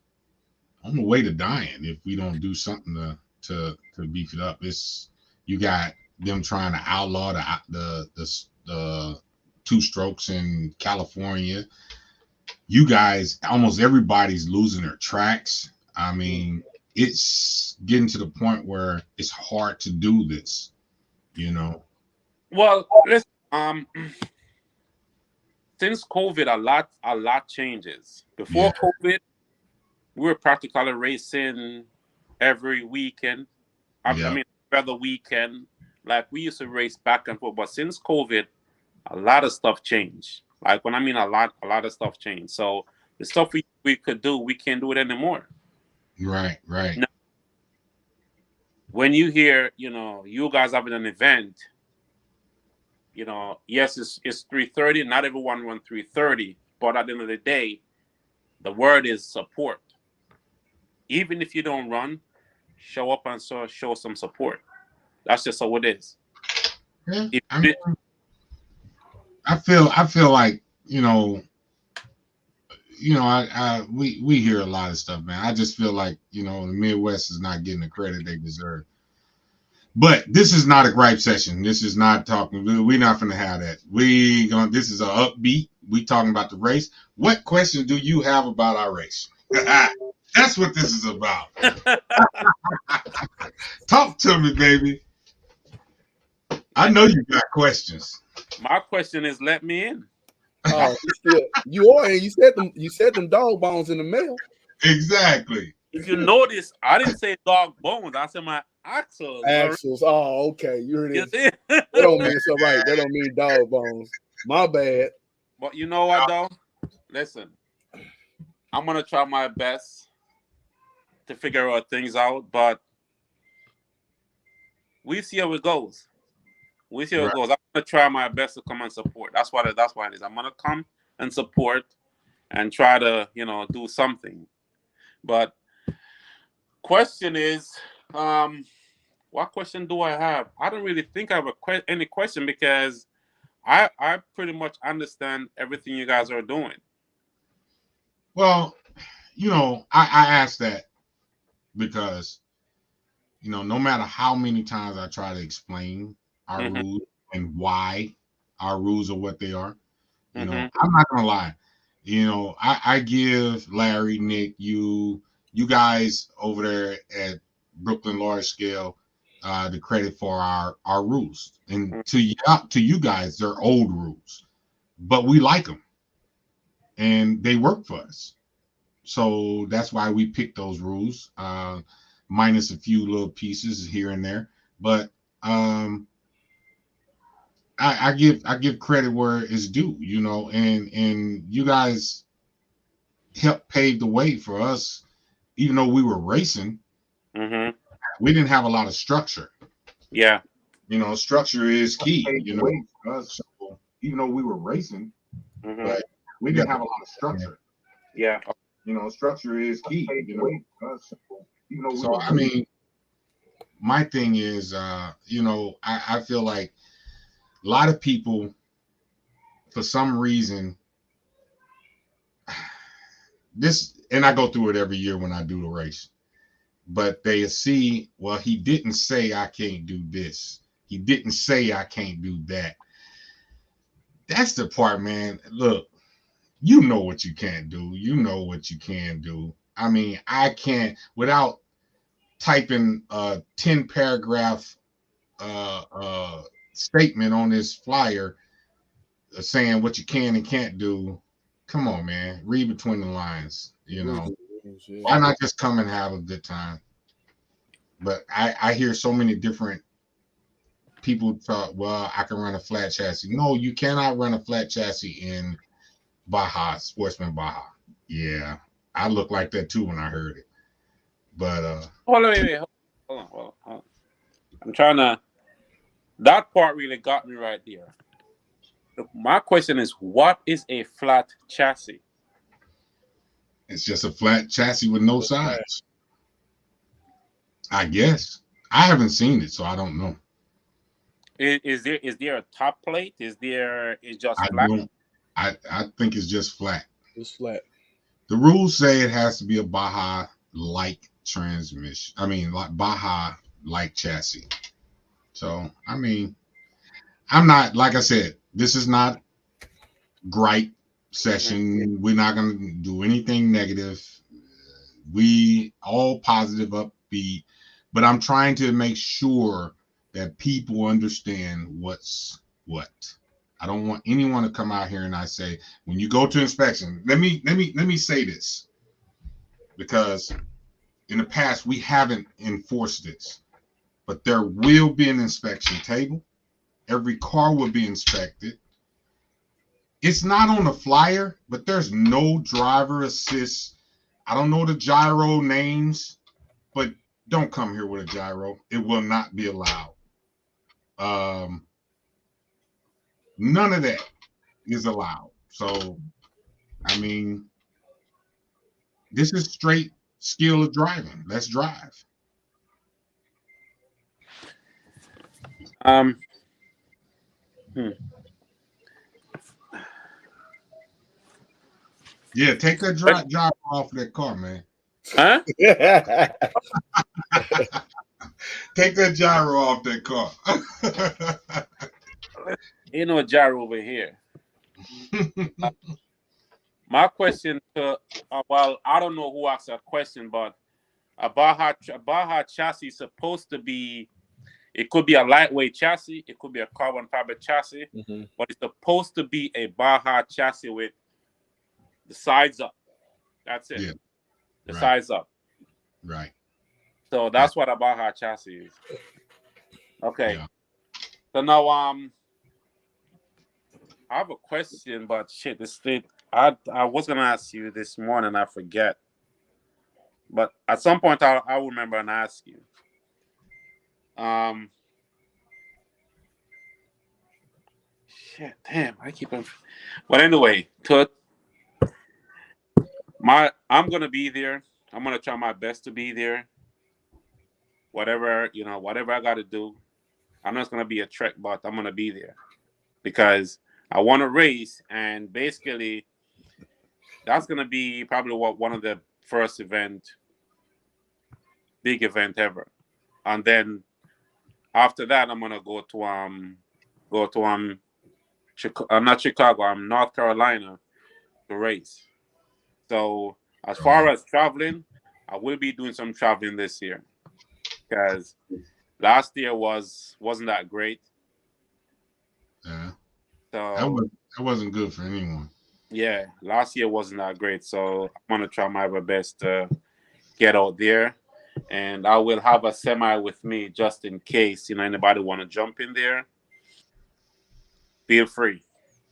S2: on the way to dying if we don't do something to beef it up. It's, you got them trying to outlaw the two strokes in California. You guys, almost everybody's losing their tracks. I mean, it's getting to the point where it's hard to do this, you know.
S4: Well, listen, since COVID, a lot changes. Before COVID, we were practically racing every weekend. I mean, every weekend. Like we used to race back and forth. But since COVID, a lot of stuff changed. Like when I mean a lot of stuff changed. So the stuff we could do, we can't do it anymore.
S2: Right.
S4: Now, when you hear, you know, you guys having an event, you know, yes, it's 330. Not everyone run 330, but at the end of the day, the word is support. Even if you don't run, show up and show some support. That's just how it is.
S2: Yeah, I feel like, you know, we hear a lot of stuff, man. I just feel like, you know, the Midwest is not getting the credit they deserve. But this is not a gripe session. This is not talking. We're not going to have that. This is an upbeat. We talking about the race. What questions do you have about our race? That's what this is about. Talk to me, baby. I know you got questions.
S4: My question is, let me in.
S1: Oh, you are, and you said them dog bones in the mail.
S2: Exactly.
S4: If you notice, I didn't say dog bones. I said my axles.
S1: Axles. Oh, okay. You heard it.
S4: That
S1: don't mean so right. That don't mean dog bones. My bad.
S4: But you know what, though? Listen, I'm gonna try my best to figure out things out, but we see how it goes. We see how it goes. I'm gonna try my best to come and support. That's why it is. I'm gonna come and support and try to, you know, do something. But question is, what what question do I have? I don't really think I have any question because I pretty much understand everything you guys are doing.
S2: Well, I asked that because, no matter how many times I try to explain our
S4: Mhm.
S2: rules and why our rules are what they are,
S4: Mhm.
S2: I'm not gonna lie. I give Larry, Nick, you guys over there at Brooklyn Large Scale the credit for our rules. And to you guys, they're old rules, but we like them and they work for us. So that's why we picked those rules, minus a few little pieces here and there. But I give credit where it's due, and you guys helped pave the way for us. Even though we were racing,
S4: Mhm.
S2: we didn't have a lot of structure.
S4: Yeah.
S2: Structure is key. So even though we were racing,
S4: Mhm.
S2: but we didn't have a lot of structure.
S4: Yeah.
S2: Structure is key. So I mean, my thing is, I feel like a lot of people, for some reason, and I go through it every year when I do the race, but they see, well, he didn't say I can't do this. He didn't say I can't do that. That's the part, man. Look, you know what you can't do. You know what you can do. I mean, I can't, without typing a 10 paragraph statement on this flyer saying what you can and can't do. Come on, man. Read between the lines. Why not just come and have a good time? But I hear so many different people talk, well, I can run a flat chassis. No, you cannot run a flat chassis in Baja, Sportsman Baja. Yeah, I looked like that too when I heard it. But
S4: Hold on, wait. Hold on. I'm trying to. That part really got me right there. Look, my question is, what is a flat chassis?
S2: it's just a flat chassis with no sides. I guess. I haven't seen it, so I don't know.
S4: Is there a top plate? Is just
S2: I
S4: flat?
S2: don't. I think it's just flat.
S1: It's flat.
S2: The rules say it has to be a Baja like transmission. I mean, like Baja like chassis. So I mean, I'm not, like I said, this is not gripe session. We're not gonna do anything negative. We all positive, upbeat, but I'm trying to make sure that people understand what's what. I don't want anyone to come out here and I say, when you go to inspection, let me say this, because in the past we haven't enforced this, but there will be an inspection table. Every car will be inspected. It's not on the flyer, but there's no driver assist. I don't know the gyro names, but don't come here with a gyro. It will not be allowed. None of that is allowed. So, I mean, this is straight skill of driving. Let's drive.
S4: Hmm.
S2: Yeah, take that gyro off of that car, man.
S4: Huh?
S2: Take that gyro off that car.
S4: Ain't no gyro over here. My question to, well, I don't know who asked that question, but a Baja chassis is supposed to be, it could be a lightweight chassis, it could be a carbon fiber chassis, but it's supposed to be a Baja chassis with the sides up. That's it.
S2: Yeah.
S4: The sides up.
S2: Right.
S4: So that's what a Baja chassis is. Okay.
S2: Yeah.
S4: So now I have a question, but shit, this thing I was gonna ask you this morning, I forget. But at some point I'll remember and ask you. Shit, damn, I keep on. But anyway, I'm gonna be there. I'm gonna try my best to be there. whatever whatever I got to do. I know it's gonna be a trek, but I'm gonna be there because I want to race, and basically that's gonna be probably one of the first big event ever, and then after that I'm gonna go to I'm not Chicago, I'm North Carolina to race. So as far as traveling, I will be doing some traveling this year because last year wasn't that great.
S2: Yeah.
S4: So
S2: that wasn't good for anyone.
S4: yeah, last year wasn't that great. So I'm gonna try my very best to get out there, and I will have a semi with me just in case anybody want to jump in there. Feel free.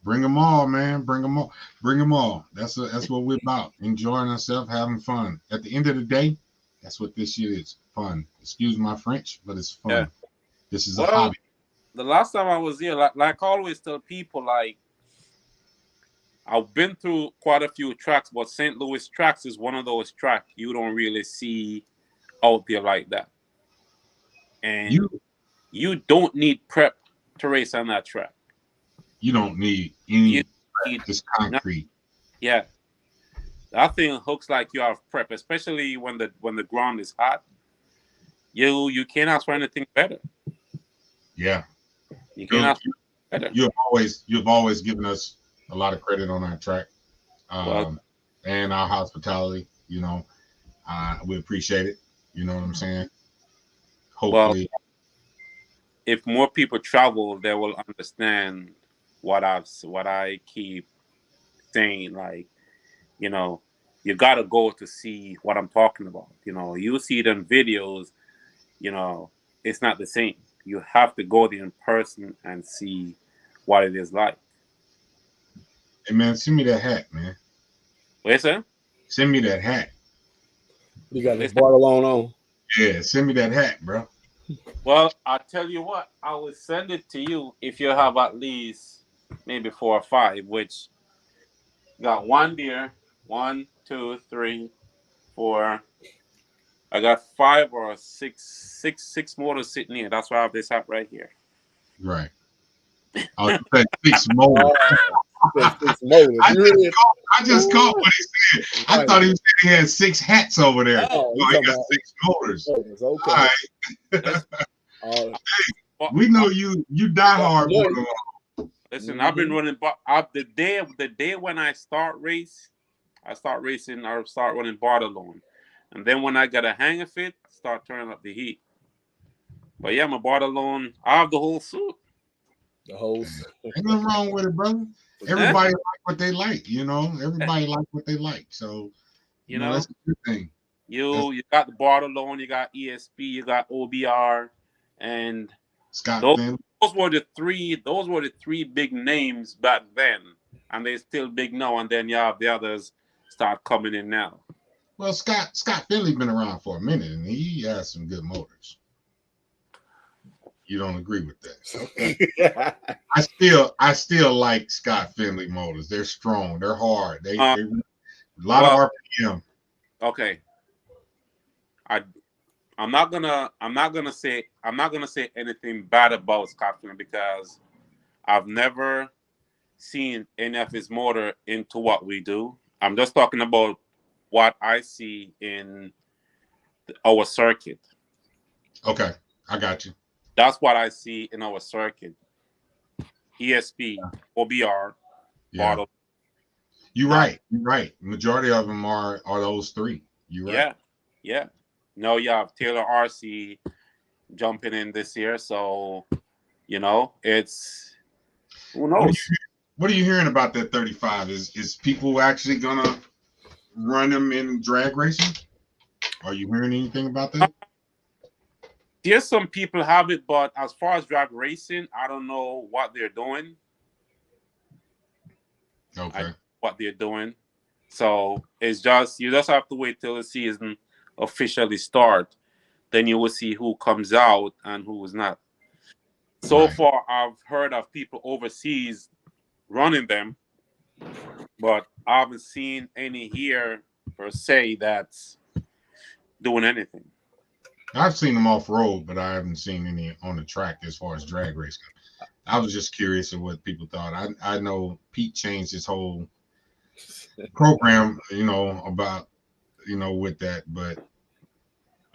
S2: Bring them all, man. Bring them all. Bring them all. That's what we're about. Enjoying ourselves, having fun. At the end of the day, that's what this shit is. Fun. Excuse my French, but it's fun.
S4: Yeah.
S2: This is a hobby.
S4: The last time I was here, like I always tell people, like I've been through quite a few tracks, but St. Louis tracks is one of those tracks you don't really see out there like that. And you don't need prep to race on that track.
S2: You don't need any prep. It's concrete.
S4: Yeah. That thing looks like you have prep, especially when the ground is hot. You can't ask for anything better.
S2: Yeah.
S4: You can't ask for better.
S2: You've always given us a lot of credit on our track. And our hospitality, we appreciate it. You know what I'm saying? Hopefully.
S4: Well, if more people travel, they will understand what I keep saying. Like, you gotta go to see what I'm talking about. You see them videos, it's not the same. You have to go there in person and see what it is like.
S2: Hey man, send me that hat, man.
S4: What you say?
S2: Send me that hat.
S1: You got this Barcelona on.
S2: Yeah, send me that hat, bro.
S4: Well, I'll tell you what, I will send it to you if you have at least maybe 4 or 5, which got one there, 1, 2, 3, 4. I got 5 or 6 motors sitting here. That's why I have this hat right here.
S2: Right. I was saying 6 motors. I just caught what he said. I thought he said he had 6 hats over there.
S1: Oh,
S2: he got 6 motors.
S1: Okay.
S2: All right. Hey, we know you die hard.
S4: Listen, I've been running. The day when I start racing, I start running Barcelona, and then when I get a hang of it, I start turning up the heat. But yeah, my Barcelona, I have the whole suit.
S1: The whole suit.
S2: Ain't nothing wrong with it, brother. Everybody like what they like, Everybody like what they like, so that's a good thing.
S4: You got the Barcelona, you got ESP, you got OBR, and
S2: Scott.
S4: Those were the three big names back then, and they're still big now. And then you have the others start coming in now.
S2: Well, Scott Finley been around for a minute, and he has some good motors. You don't agree with that? I still like Scott Finley motors. They're strong. They're hard. They a lot of RPM.
S4: Okay. I'm not gonna say anything bad about Scott Finley because I've never seen any of his motor into what we do. I'm just talking about what I see in our circuit.
S2: Okay, I got you.
S4: That's what I see in our circuit. ESP, OBR, Bartle.
S2: You're right. Majority of them are those 3. You're right.
S4: Yeah. No, you have Taylor RC jumping in this year, so it's who knows.
S2: What are you hearing about that 35? Is people actually gonna run them in drag racing? Are you hearing anything about that?
S4: There's some people have it, but as far as drag racing, I don't know what they're doing.
S2: Okay.
S4: What they're doing. So it's just you just have to wait till the season officially start. Then you will see who comes out and who is not. So far, I've heard of people overseas running them, but I haven't seen any here per se that's doing anything.
S2: I've seen them off road, but I haven't seen any on the track as far as drag racing. I was just curious of what people thought. I know Pete changed his whole program, about with that, but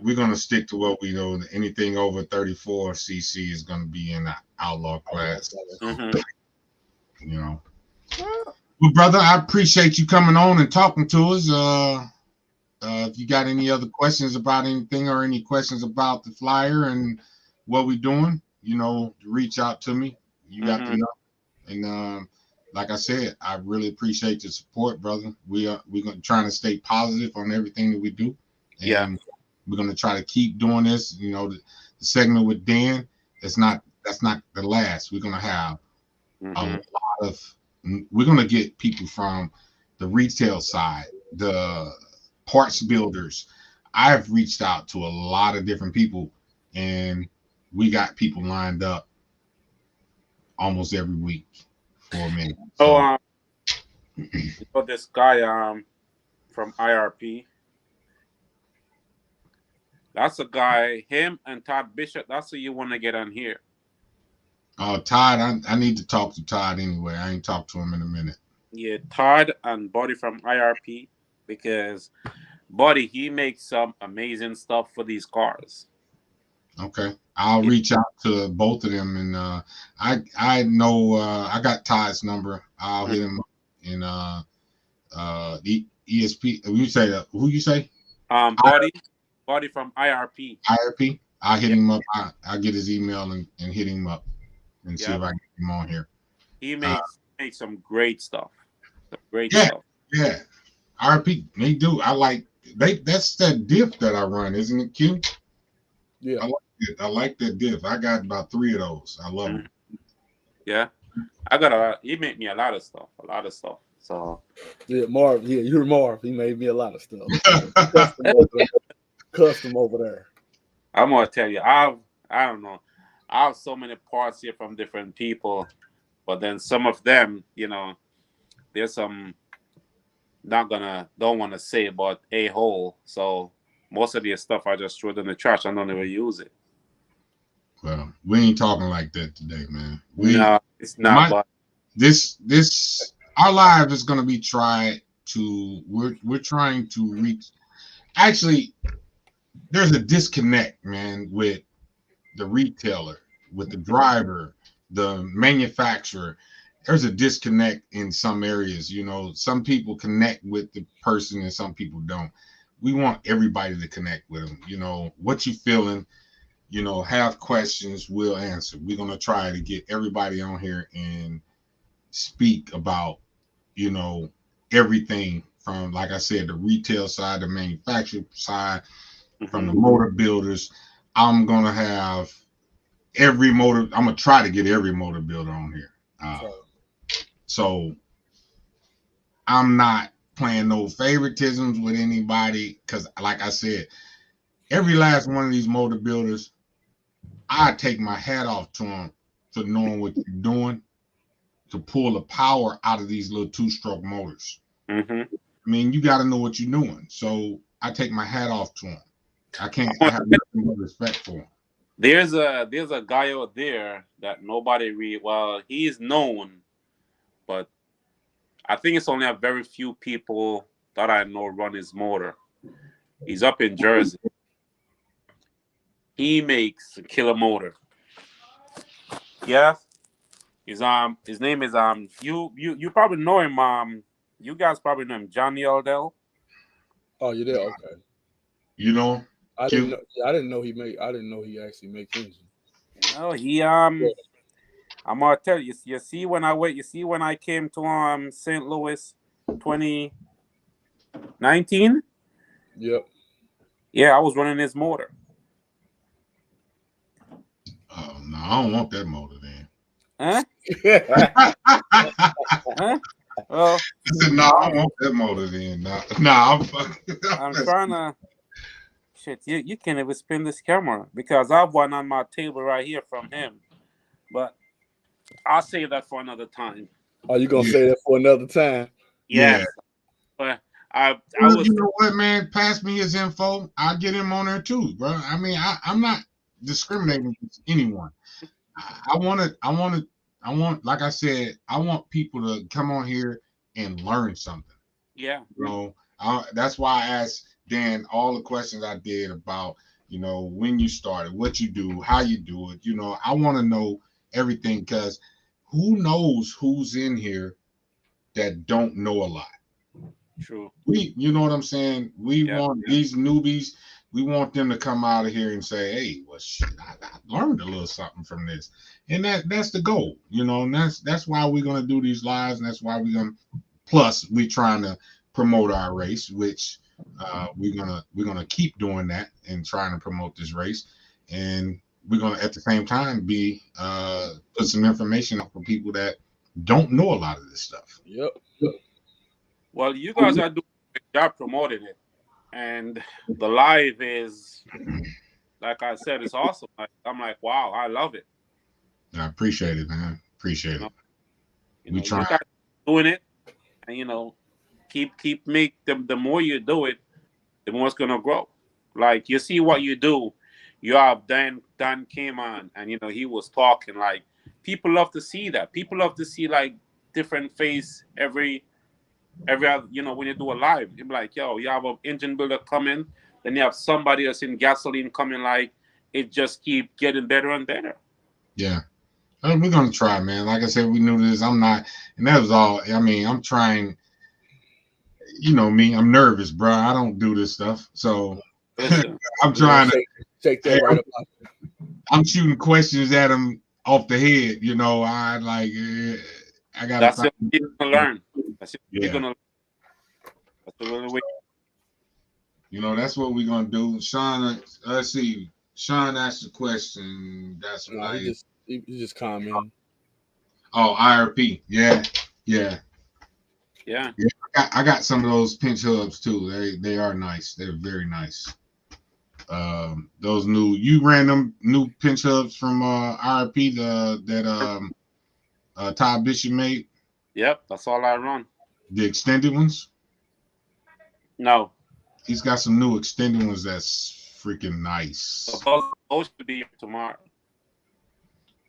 S2: we're gonna stick to what we know. Anything over 34 cc is gonna be in the outlaw class.
S4: Mhm.
S2: Well, brother, I appreciate you coming on and talking to us. If you got any other questions about anything or any questions about the flyer and what we're doing, reach out to me. You got the number. And like I said, I really appreciate the support, brother. We're trying to stay positive on everything that we do. And we're gonna try to keep doing this. The segment with Dan, that's not the last. We're gonna have a lot of. We're gonna get people from the retail side, the parts builders. I've reached out to a lot of different people, and we got people lined up almost every week for a minute.
S4: So, this guy from IRP. That's a guy, him and Todd Bishop. That's who you want to get on here.
S2: Todd, I need to talk to Todd anyway. I ain't talked to him in a minute.
S4: Yeah, Todd and Buddy from IRP, because Buddy, he makes some amazing stuff for these cars.
S2: Okay, I'll reach out to both of them, and I know I got Todd's number. I'll hit him up in ESP. Who you say?
S4: Buddy from IRP.
S2: IRP. I'll hit him up. I'll get his email and hit him up and see if I can get him on here.
S4: He makes some great stuff. Great stuff.
S2: Yeah. IRP, they do. I like that's that diff that I run, isn't it, Q?
S1: Yeah.
S2: I like that diff. I got about 3 of those. I love it.
S4: Yeah. He made me a lot of stuff. So
S1: yeah, Marv. Yeah, you're Marv. He made me a lot of stuff. Custom over there.
S4: I'm gonna tell you, I don't know. I have so many parts here from different people, but then some of them, there's some don't want to say about a hole. So most of the stuff I just throw it in the trash. I don't even use it.
S2: Well, we ain't talking like that today, man.
S4: No, it's not. But
S2: this our live is gonna be we're trying to reach. Actually, there's a disconnect, man, with the retailer, with the driver, the manufacturer. There's a disconnect in some areas. Some people connect with the person and some people don't. We want everybody to connect with them. What you feeling, have questions, we'll answer. We're going to try to get everybody on here and speak about, everything from, like I said, the retail side, the manufacturer side, from the motor builders. I'm going to have I'm going to try to get every motor builder on here. So I'm not playing no favoritisms with anybody, because like I said, every last one of these motor builders, I take my hat off to them for knowing what you're doing to pull the power out of these little 2-stroke motors. I mean, you got to know what you're doing. So I take my hat off to them. I have nothing but respect for them.
S4: There's a guy out there that nobody he's known, but I think it's only a very few people that I know run his motor. He's up in Jersey. He makes a killer motor. Yeah. His name is you probably know him. You guys probably know him, Johnny Aldell.
S1: Oh, you did? Okay. I didn't know he actually makes engines. I'm gonna tell you. You see when I came to St. Louis, 2019. Yep. Yeah, I was running his motor.
S2: Oh no, I don't want that motor then.
S4: Huh? Huh? Well,
S2: I said, no, I don't want that motor then. I'm
S4: trying to. Shit, you can't even spin this camera because I have one on my table right here from him. But I'll save that for another time.
S1: Are you gonna say that for another time?
S4: Yes. Yeah. But I
S2: Well,
S4: was
S2: you know what, man? Pass me his info. I'll get him on there too, bro. I mean, I'm not discriminating against anyone. I want to, like I said, I want people to come on here and learn something.
S4: yeah.
S2: You know, that's why I asked Dan all the questions I did about, you know, when you started, what you do, how you do it. You know, I want to know everything because who knows who's in here that don't know a lot.
S4: True.
S2: You know what I'm saying? We
S4: Yeah.
S2: want these newbies, we want them to come out of here and say, hey, well, shit, I learned a little something from this. And that's the goal, you know, and that's why we're going to do these lives. And that's why plus we're trying to promote our race, which we're gonna keep doing that and trying to promote this race. And we're going to, at the same time, be put some information up for people that don't know a lot of this stuff.
S1: Yep.
S4: Well, you guys are doing a good job promoting it, and the live is, like I said, it's awesome. I'm like, wow, I love it.
S2: I appreciate it, man. Appreciate it.
S4: You guys are doing it, and keep make them. The more you do it, the more it's gonna grow. Like, you see what you do. You have Dan came on, and he was talking. Like, people love to see that. People love to see like different face every when you do a live. You're like, yo, you have an engine builder coming, then you have somebody that's in gasoline coming. Like, it just keep getting better and better.
S2: Yeah. We're gonna try, man. Like I said, we knew this. I'm not, and that was all. I mean, I'm trying. You know me. I'm nervous, bro. I don't do this stuff, so I'm trying to
S1: take that right up.
S2: I'm shooting questions at him off the head. You know, I got.
S4: That's what you're gonna learn. That's what
S2: Yeah.
S4: you're gonna learn. That's the only way.
S2: You know, that's what we're gonna do. Sean, let's see. Sean asked a question. That's
S1: No,
S2: right.
S1: he just commenting.
S2: Oh, IRP. Yeah.
S4: Yeah.
S2: I got some of those pinch hubs too. They are nice. They're very nice. Those you ran them new pinch hubs from IRP that Todd Bishop made.
S4: Yep, that's all I run.
S2: The extended ones.
S4: No.
S2: He's got some new extended ones that's freaking nice.
S4: Those should be tomorrow.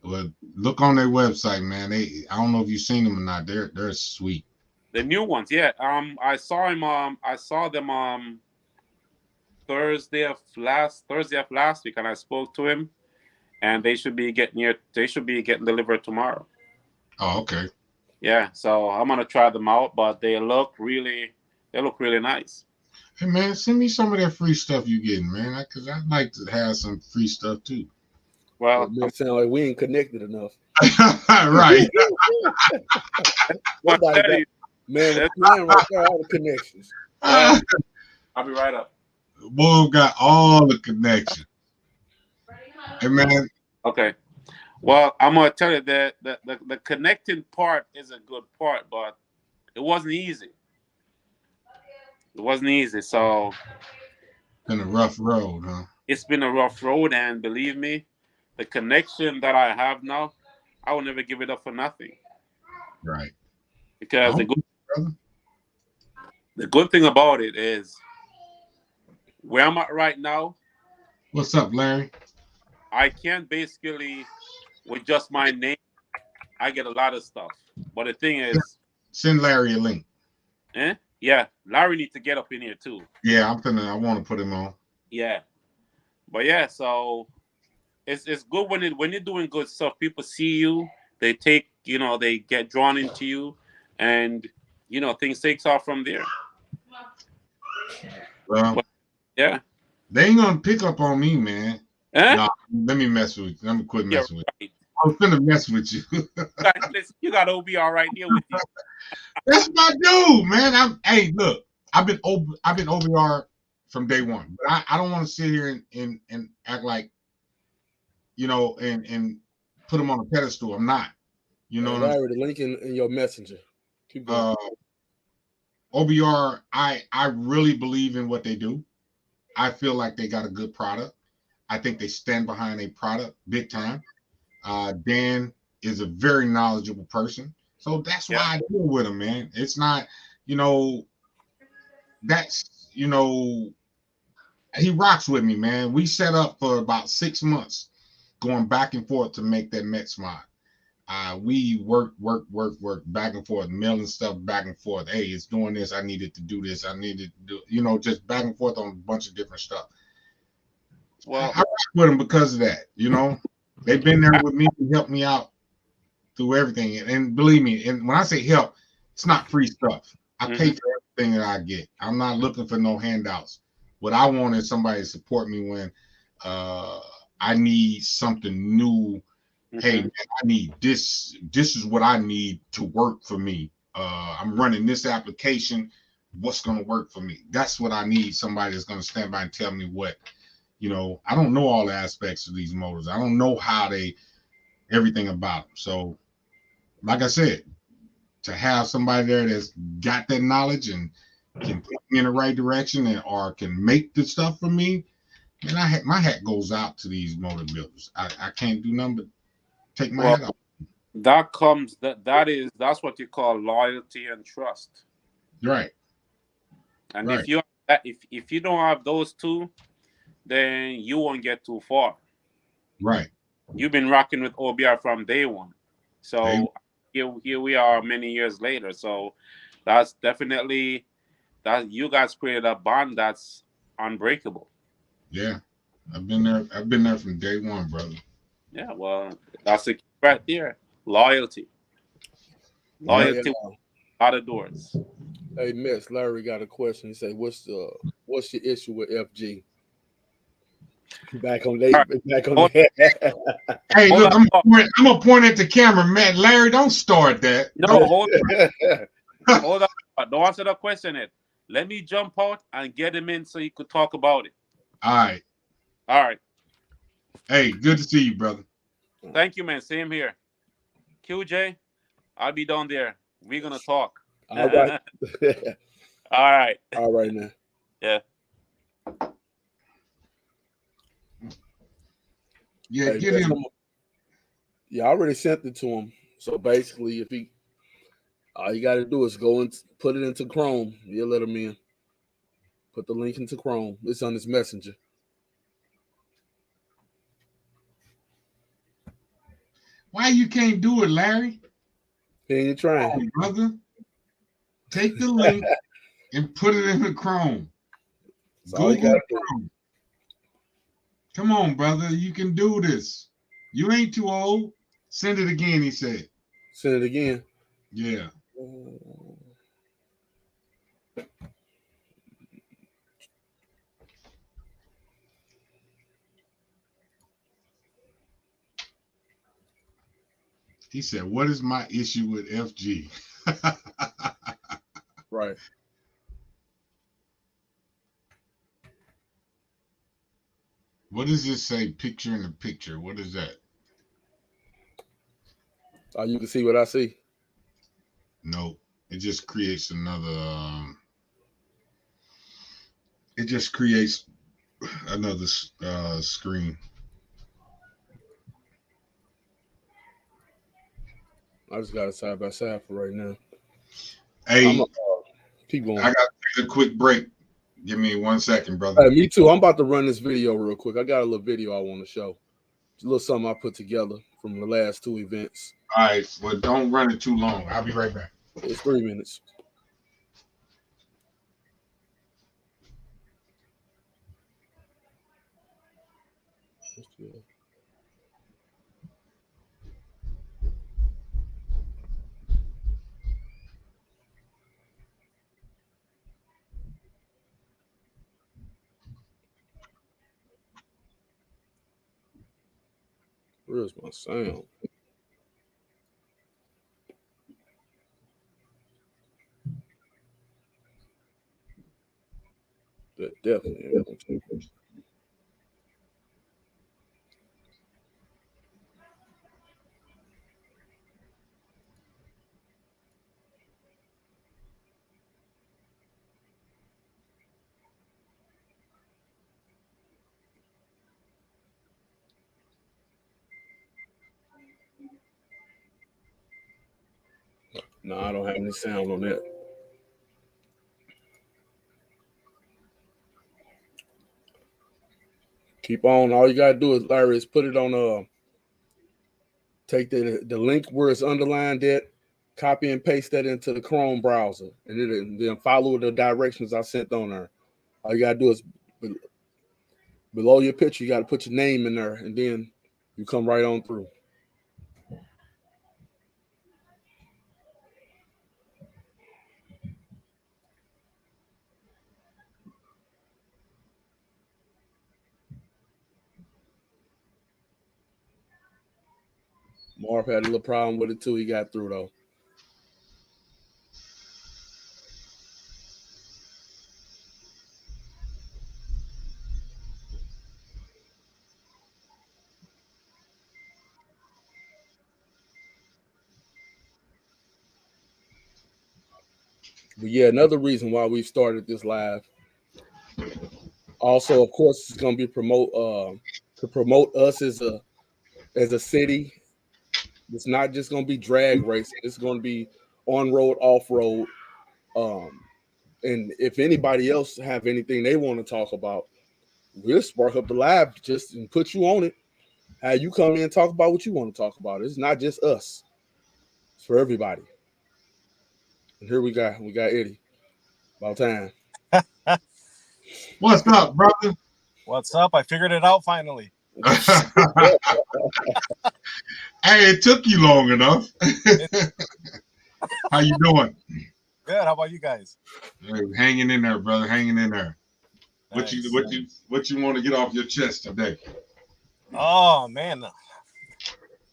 S2: Well, look on their website, man. I don't know if you've seen them or not. They're sweet.
S4: The new ones, yeah. I saw him. I saw them Thursday of last week, and I spoke to him, and they should be getting delivered tomorrow.
S2: Oh, okay.
S4: Yeah, so I'm gonna try them out, but they look really nice.
S2: Hey man, send me some of that free stuff you getting, man, because I'd like to have some free stuff too.
S4: Well,
S1: it sounds like we ain't connected enough.
S2: Right.
S1: Man, right there, all the connections.
S4: I'll be right up.
S2: Boy, got all the connections. Hey man.
S4: Okay. Well, I'm gonna tell you that the connecting part is a good part, but it wasn't easy. It wasn't easy. So
S2: been a rough road, huh?
S4: It's been a rough road, and believe me, the connection that I have now, I will never give it up for nothing.
S2: Right.
S4: Because the good thing about it is where I'm at right now.
S2: What's up, Larry?
S4: I can't basically, with just my name, I get a lot of stuff. But the thing is,
S2: send Larry a link.
S4: Yeah, Larry needs to get up in here too.
S2: Yeah, I want to put him on.
S4: Yeah, but yeah, so it's good when you're doing good stuff. People see you, they take, they get drawn into you, and things takes off from there.
S2: Well,
S4: but, yeah,
S2: they ain't gonna pick up on me, man. Nah, let me mess with you. Let me quit messing with you. I was gonna mess with you.
S4: You got OBR right here with you.
S2: That's my dude, man. Hey, look, I've been OBR from day one, but I don't want to sit here and act like, and put him on a pedestal. I'm not.
S1: Larry, the link in your messenger. Keep going.
S2: OBR, I really believe in what they do. I feel like they got a good product. I think they stand behind a product big time. Dan is a very knowledgeable person. So that's why I deal with him, man. It's not, that's he rocks with me, man. We set up for about 6 months, going back and forth to make that Mets mod. We work back and forth, mailing stuff back and forth. Hey, it's doing this. I needed to do this. I needed to do, just back and forth on a bunch of different stuff.
S4: Well,
S2: I rock with them because of that. They've been there with me to help me out through everything. And believe me, and when I say help, it's not free stuff. I pay for everything that I get. I'm not looking for no handouts. What I want is somebody to support me when I need something new. Hey, man, I need this. This is what I need to work for me. I'm running this application. What's going to work for me? That's what I need. Somebody that's going to stand by and tell me what. I don't know all the aspects of these motors. I don't know everything about them. So, like I said, to have somebody there that's got that knowledge and can put me in the right direction or can make the stuff for me, man, my hat goes out to these motor builders. I can't do nothing but take my hat off.
S4: That's what you call loyalty and trust.
S2: Right.
S4: And if you don't have those two, then you won't get too far.
S2: Right.
S4: You've been rocking with OBR from day one. So here we are many years later. So that's definitely that you guys created a bond that's unbreakable.
S2: Yeah. I've been there from day one, brother.
S4: Yeah, well, that's the key right there. Loyalty. Loyalty out of doors.
S1: Hey, Miss Larry got a question. He said, "What's your issue with FG?" Back on that.
S2: Hey, look, I'm gonna point at the camera, man. Larry, don't start that.
S4: No, hold on. Don't answer the question yet. Let me jump out and get him in so he could talk about it.
S2: All right. Hey, good to see you, brother.
S4: Thank you, man. Same here. QJ, I'll be down there. We're gonna talk.
S1: All right.
S4: All right.
S1: All right, now.
S4: Yeah.
S2: Yeah, get him.
S1: Yeah, I already sent it to him. So basically, if all you got to do is go and put it into Chrome. You'll let him in. Put the link into Chrome. It's on his messenger.
S2: Why you can't do it, Larry?
S1: He ain't trying.
S2: Oh, brother. Take the link and put it in the Chrome. Google Chrome. Come on, brother. You can do this. You ain't too old. Send it again, he said.
S1: Send it again.
S2: Yeah. He said, "What is my issue with FG?"
S1: Right.
S2: What does this say? Picture in the picture. What is that?
S1: Oh, you can see what I see.
S2: No, it just creates another. It just creates another screen.
S1: I just got it side by side for right now.
S2: Hey,
S1: keep going.
S2: I got to take a quick break. Give me 1 second, brother.
S1: Hey, me too. I'm about to run this video real quick. I got a little video I want to show. It's a little something I put together from the last 2 events.
S2: All right. Well, don't run it too long. I'll be right back.
S1: It's 3 minutes. Where's my sound? That definitely. No, I don't have any sound on that. Keep on. All you gotta do is, Larry, is put it on take the link where it's underlined at, copy and paste that into the Chrome browser, and then follow the directions I sent on there. All you gotta do is below your picture, you gotta put your name in there, and then you come right on through. Marv had a little problem with it too. He got through though. But yeah, another reason why we started this live. Also, of course, it's going to be to promote us as a city. It's not just going to be drag racing. It's going to be on road, off road. And if anybody else have anything they want to talk about, we'll spark up the live just and put you on it. How you come in and talk about what you want to talk about. It's not just us. It's for everybody. And here we got Eddie. About time.
S2: What's up, brother?
S5: What's up? I figured it out finally.
S2: Hey, it took you long enough. How you doing?
S5: Good. How about you guys?
S2: Hey, hanging in there, brother. Hanging in there.
S5: Nice.
S2: What you want to get off your chest today?
S5: Oh man,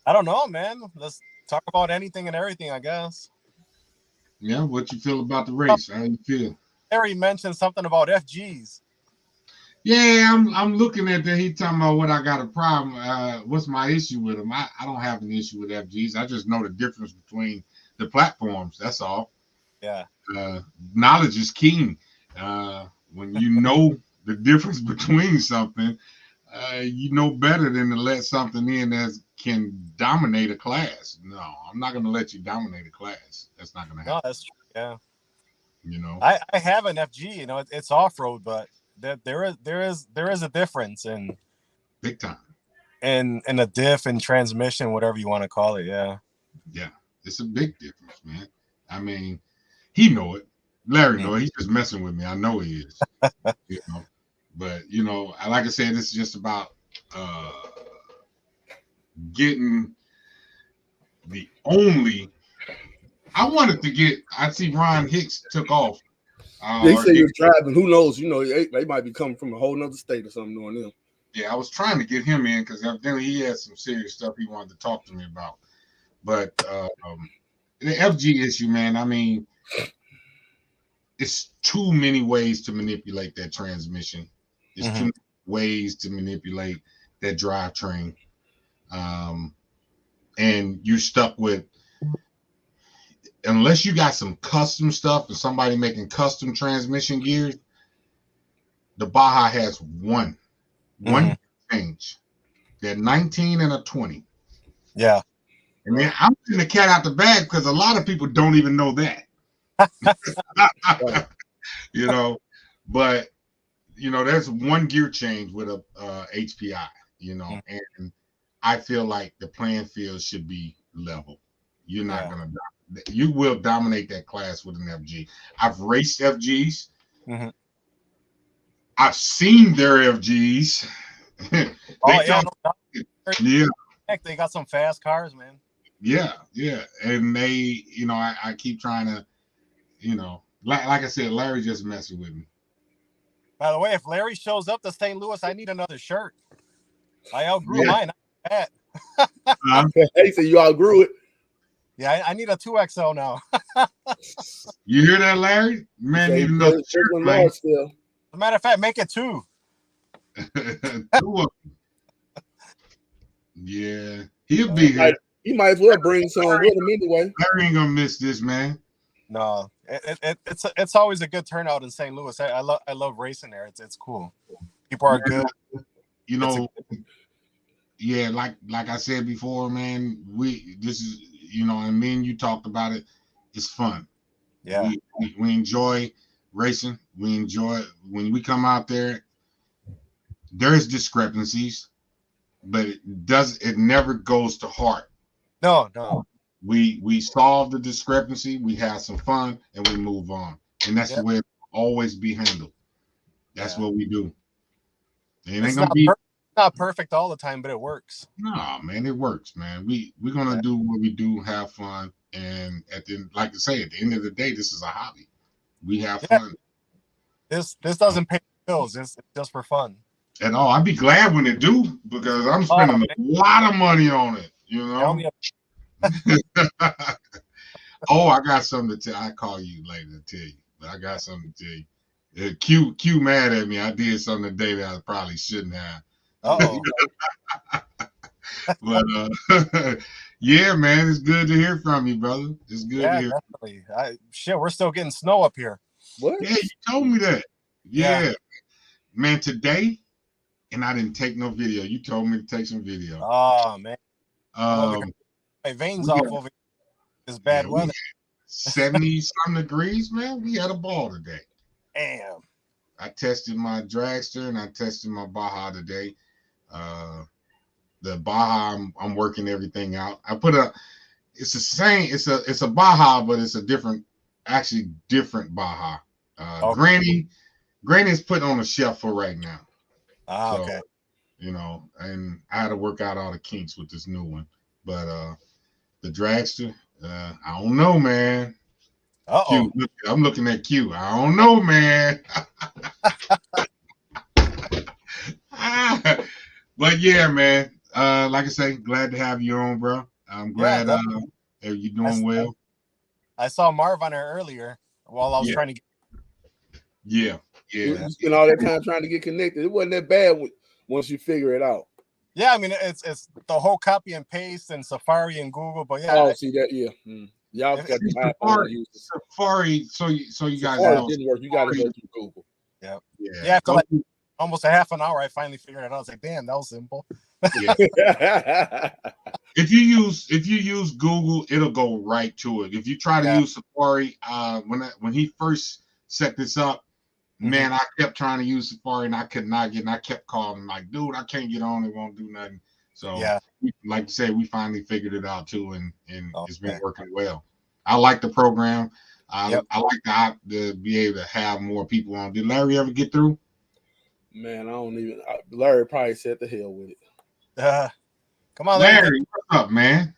S5: I don't know, man. Let's talk about anything and everything, I guess.
S2: Yeah, what you feel about the race? How you feel?
S5: Harry mentioned something about FGs.
S2: Yeah, I'm looking at that. He talking about what I got a problem. What's my issue with him? I don't have an issue with FGs. I just know the difference between the platforms. That's all.
S5: Yeah.
S2: Knowledge is king. When you know the difference between something, you know better than to let something in that can dominate a class. No, I'm not going to let you dominate a class. That's not going to happen.
S5: No, that's true. Yeah.
S2: You know,
S5: I have an FG. You know, it's off road, but there is a difference in
S2: big time.
S5: In a diff and transmission, whatever you want to call it. Yeah.
S2: Yeah, it's a big difference, man. I mean, he know it. Larry know it. He's just messing with me. I know he is. You know, but you know, like I said, this is just about getting the only. I wanted to get. I see Ron Hicks took off.
S1: They say he was driving. Who knows? You know, they might be coming from a whole nother state or something doing them.
S2: Yeah, I was trying to get him in because evidently he had some serious stuff he wanted to talk to me about. But the FG issue, man, I mean, it's too many ways to manipulate that transmission. There's too many ways to manipulate that drivetrain. And you're stuck with, unless you got some custom stuff and somebody making custom transmission gears, the Baja has one change. They're 19 and a 20.
S5: Yeah.
S2: And then I'm getting the cat out the bag because a lot of people don't even know that. You know, but you know, there's one gear change with a HPI, you know, and I feel like the playing field should be level. You're not gonna you will dominate that class with an FG. I've raced FGs. I've seen their FGs.
S5: They got some fast cars, man.
S2: Yeah. And they, you know, I keep trying to, you know, like I said, Larry just messing with me.
S5: By the way, if Larry shows up to St. Louis, I need another shirt. I outgrew mine.
S1: He said you outgrew it.
S5: Yeah, I need a 2XL now.
S2: You hear that, Larry? Man, even though
S5: still. As a matter of fact, make it 2.
S2: 2 of them. Yeah, he'll be here.
S1: He might as well bring some with him anyway.
S2: Larry ain't gonna miss this, man.
S5: No, it's always a good turnout in St. Louis. I love racing there. It's cool. People are good.
S2: You know, yeah, like I said before, man. This is, you know, and me and you talked about it. It's fun.
S5: Yeah,
S2: we enjoy racing. We enjoy when we come out there. There's discrepancies, but it never goes to heart.
S5: No.
S2: We solve the discrepancy, we have some fun, and we move on. And that's the way it will always be handled. That's what we do. It ain't gonna be
S5: not perfect all the time, but it works.
S2: No, man, it works, man. We're gonna do what we do, have fun, and at the end, like I say, at the end of the day, this is a hobby. We have fun.
S5: This doesn't pay bills. It's just for fun.
S2: And I'd be glad when it do, because I'm spending a lot of money on it. You know. Oh, I got something to tell. I call you later to tell you, but I got something to tell you. Q mad at me. I did something today that I probably shouldn't have.
S5: Oh.
S2: But yeah, man, it's good to hear from you, brother. It's good to hear.
S5: Definitely. We're still getting snow up here.
S1: What?
S2: Yeah, you told me that. Yeah. Man, today, and I didn't take no video. You told me to take some video.
S5: Oh man. My veins off over this bad weather.
S2: 70-some degrees, man. We had a ball today.
S5: Damn.
S2: I tested my dragster and I tested my Baja today. The Baja, I'm working everything out. I put it's the same. It's a Baja, but it's a different Baja. Granny's put on a shelf for right now.
S5: Okay.
S2: You know, and I had to work out all the kinks with this new one. But the dragster, I don't know, man. Q, I'm looking at Q. I don't know, man. But yeah, man. Like I say, glad to have you on, bro. I'm glad you're doing well.
S5: I saw Marv on there earlier while I was trying to get.
S2: Yeah.
S1: You spent all that time trying to get connected. It wasn't that bad once you figure it out.
S5: Yeah, I mean it's the whole copy and paste and Safari and Google, but yeah.
S1: Oh, see that? Yeah. Y'all got the
S2: Safari. So you guys
S1: know. Didn't work. You got to go through Google.
S5: Yeah. After like almost a half an hour, I finally figured it out. I was like, damn, that was simple.
S2: Yeah. If you use Google, it'll go right to it. If you try to use Safari, when he first set this up, man, I kept trying to use Safari and I could not get. And I kept calling like, dude, I can't get on. It won't do nothing. So like you said, we finally figured it out too, and it's been working well. I like the program. I like to be able to have more people on. Did Larry ever get through?
S1: Man, I don't even. Larry probably said the hell with it.
S2: Come on, Larry. What's up, man?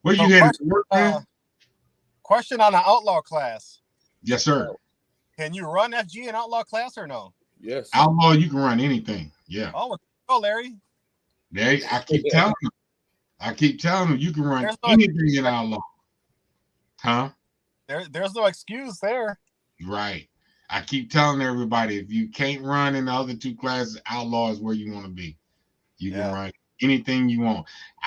S2: Where you headed to work, man?
S5: Question on the outlaw class.
S2: Yes, sir.
S5: Can you run FG in outlaw class or no?
S1: Yes.
S2: Outlaw, you can run anything. Yeah.
S5: Oh, Larry.
S2: I keep telling them. You can run anything in outlaw. Huh?
S5: There's no excuse there.
S2: Right. I keep telling everybody, if you can't run in the other two classes, outlaw is where you want to be. You can run anything you want.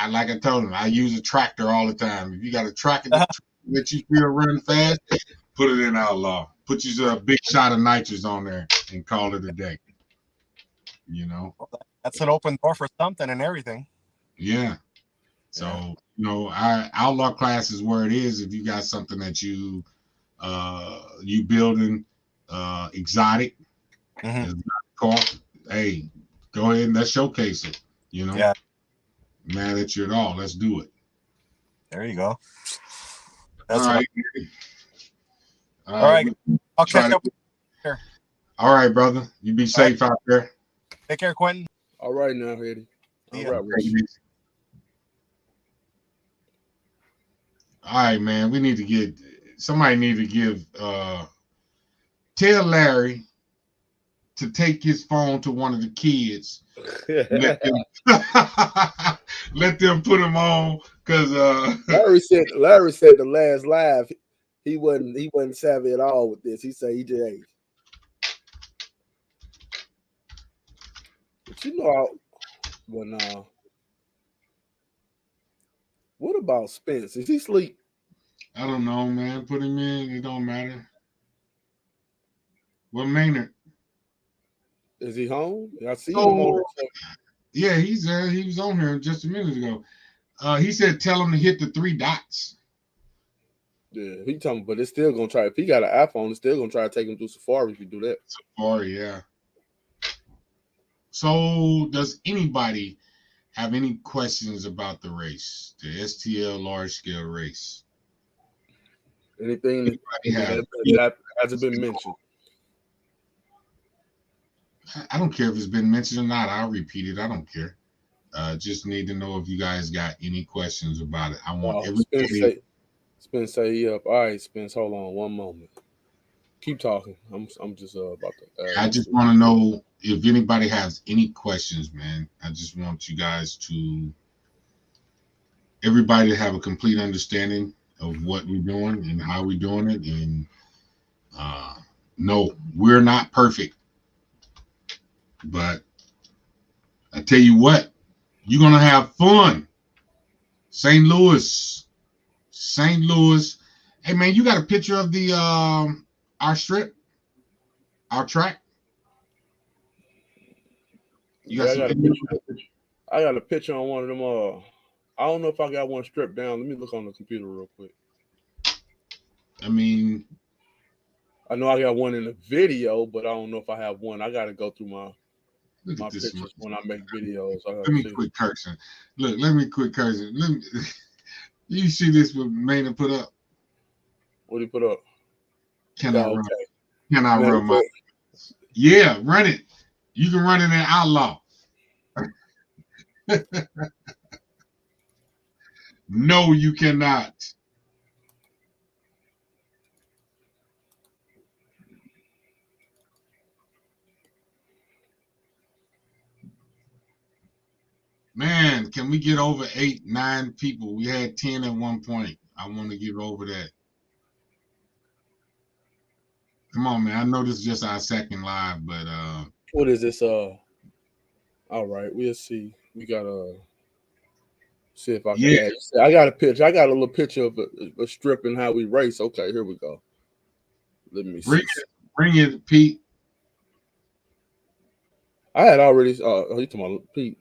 S2: Like I told them, I use a tractor all the time. If you got a tractor that you feel running fast, put it in outlaw. Put you a big shot of nitrous on there and call it a day. You know?
S5: That's an open door for something and everything.
S2: Yeah. So, our outlaw class is where it is. If you got something that you building exotic, car, hey, go ahead and let's showcase it. Mad at you at all. Let's do it.
S5: There you go.
S2: That's all right.
S5: All right. I'll catch up here.
S2: All right, brother. You be safe out there.
S5: Take care, Quentin.
S1: All right now, Eddie. All
S2: right, man. Somebody need to give tell Larry to take his phone to one of the kids. Let them put him on, because
S1: Larry said the last live he wasn't savvy at all with this. He said he just ate. But what about Spence? Is he asleep?
S2: I don't know, man. Put him in. It don't matter. What Maynard?
S1: Is he home? I see him on.
S2: Yeah, he's there. He was on here just a minute ago. He said, "Tell him to hit the 3 dots."
S1: Yeah, he talking, but it's still gonna try. If he got an iPhone, it's still gonna try to take him through Safari. If you do that,
S2: Safari, yeah. So does anybody have any questions about the race, the STL large scale race?
S1: Anything
S2: Anybody
S1: that hasn't been mentioned?
S2: I don't care if it's been mentioned or not. I'll repeat it. I don't care. Just need to know if you guys got any questions about it. I want everybody.
S1: Spence say he up. All right, Spence, hold on one moment. Keep talking. I'm just about to.
S2: I just want to know if anybody has any questions, man. I just want you guys to, everybody to have a complete understanding of what we're doing and how we're doing it. And no, we're not perfect. But I tell you what, you're going to have fun. St. Louis. Hey, man, you got a picture of the our strip, our track? You got
S1: I got a picture on one of them. I don't know if I got one stripped down. Let me look on the computer real quick.
S2: I mean,
S1: I know I got one in the video, but I don't know if I have one. I got to go through my pictures when I make videos.
S2: Let me quit cursing. Look, let me quit cursing. You see this what Maynard put up?
S1: What did he put up?
S2: Can I run my? Yeah, run it. You can run it in Outlaw. No, you cannot. Man, can we get over 8, 9 people? We had 10 at one point. I want to get over that. Come on, man. I know this is just our second live, but
S1: what is this? All right, we'll see. We gotta see if I can add. I got a picture. I got a little picture of a strip and how we race. Okay, here we go. Let me see.
S2: Bring it, Pete.
S1: I had already. You talking about Pete?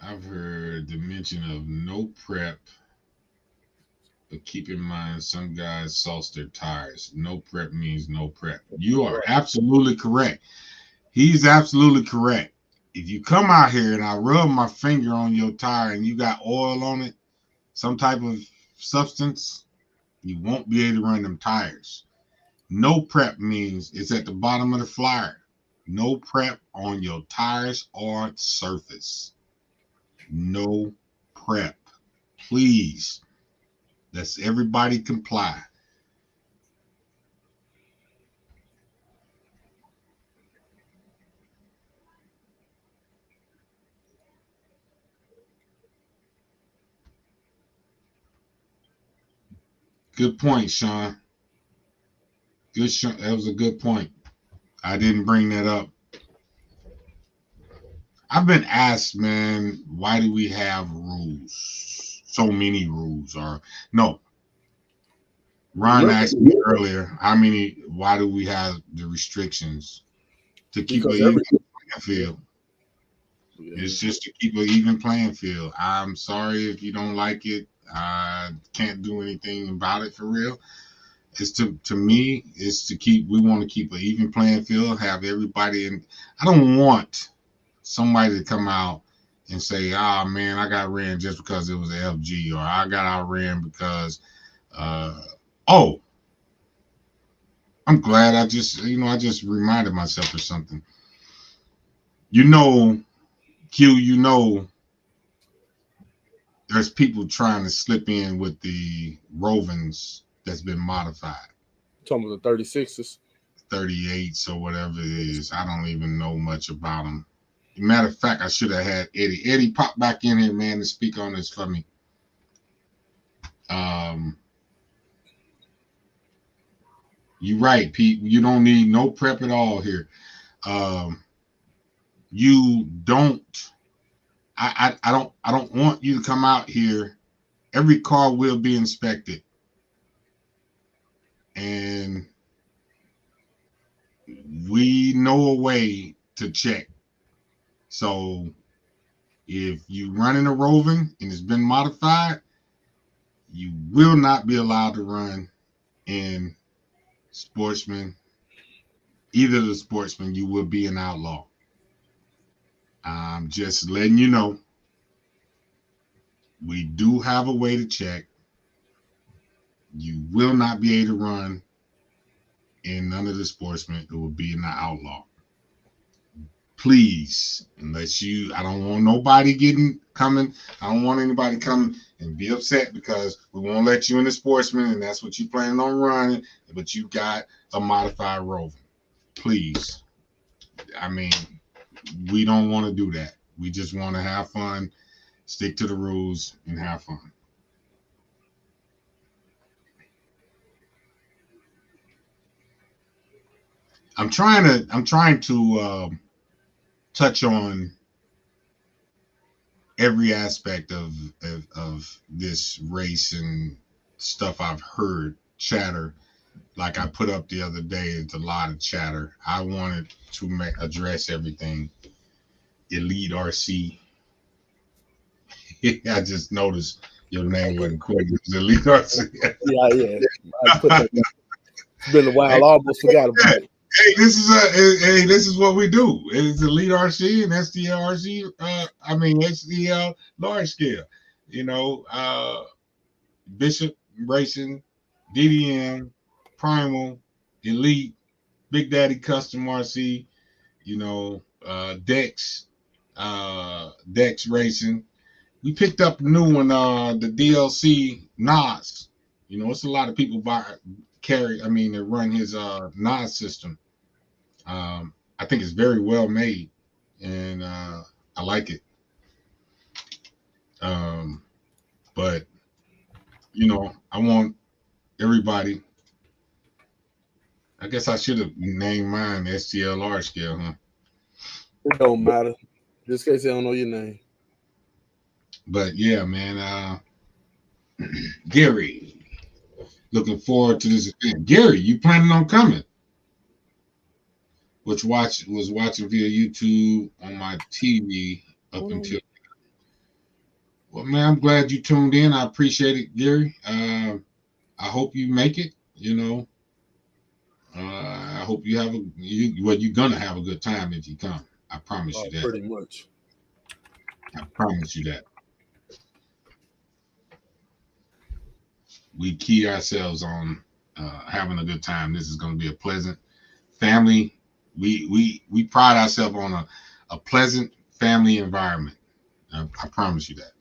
S2: I've heard the mention of no prep, but keep in mind some guys sauce their tires. No prep means no prep. You are absolutely correct. He's absolutely correct. If you come out here and I rub my finger on your tire and you got oil on it, some type of substance, you won't be able to run them tires. No prep means it's at the bottom of the flyer. No prep on your tires or surface. No prep. Please. Let's everybody comply. Good point, Sean. Good, Sean. That was a good point. I didn't bring that up. I've been asked, man, why do we have rules? So many rules. Or no. Ron asked me earlier, why do we have the restrictions? To keep an even playing field. It's just to keep an even playing field. I'm sorry if you don't like it. I can't do anything about it for real. It's to me, it's to keep, we want to keep an even playing field, have everybody in. I don't want somebody to come out and say, oh man, I got ran just because it was an FG, or I got outran because I'm glad I just reminded myself of something. Q, there's people trying to slip in with the Rovens that's been modified.
S1: Talking about the 36s?
S2: 38s or whatever it is. I don't even know much about them. Matter of fact, I should have had Eddie. Eddie, pop back in here, man, to speak on this for me. You're right, Pete. You don't need no prep at all here. You don't. I don't want you to come out here. Every car will be inspected, and we know a way to check. So if you running a Roving and it's been modified, you will not be allowed to run in Sportsman either of the sportsmen, you will be an outlaw. I'm just letting you know. We do have a way to check. You will not be able to run in none of the sportsmen. It will be in the outlaw. Please, I don't want nobody coming. I don't want anybody coming and be upset because we won't let you in the sportsman, and that's what you planning on running, but you got a modified Rover. Please. I mean, we don't want to do that. We just want to have fun, stick to the rules, and have fun. I'm trying to touch on every aspect of this race and stuff I've heard chatter. Like I put up the other day, it's a lot of chatter. I wanted to address everything. Elite RC. I just noticed your name wasn't quite Elite RC.
S1: Yeah. I put that down. It's been a while. I almost forgot about it.
S2: Hey, this is what we do. It's Elite RC and STL RC. STL large scale. Bishop Racing, DDM, Primal, Elite, Big Daddy Custom RC. Dex Racing. We picked up a new one, the DLC Nas. It's a lot of people that run his Nas system. I think it's very well made, and I like it. But I want everybody. I guess I should have named mine STL large scale, huh?
S1: It don't matter. Just in case they don't know your name.
S2: But yeah, man. Gary, looking forward to this event. Gary, you planning on coming? Was watching via YouTube on my TV up until. Well, man, I'm glad you tuned in. I appreciate it, Gary. I hope you make it. I hope you have you're gonna have a good time if you come. I promise you that.
S1: Pretty much.
S2: I promise you that. We key ourselves on having a good time. This is going to be a pleasant family. We pride ourselves on a pleasant family environment. I promise you that.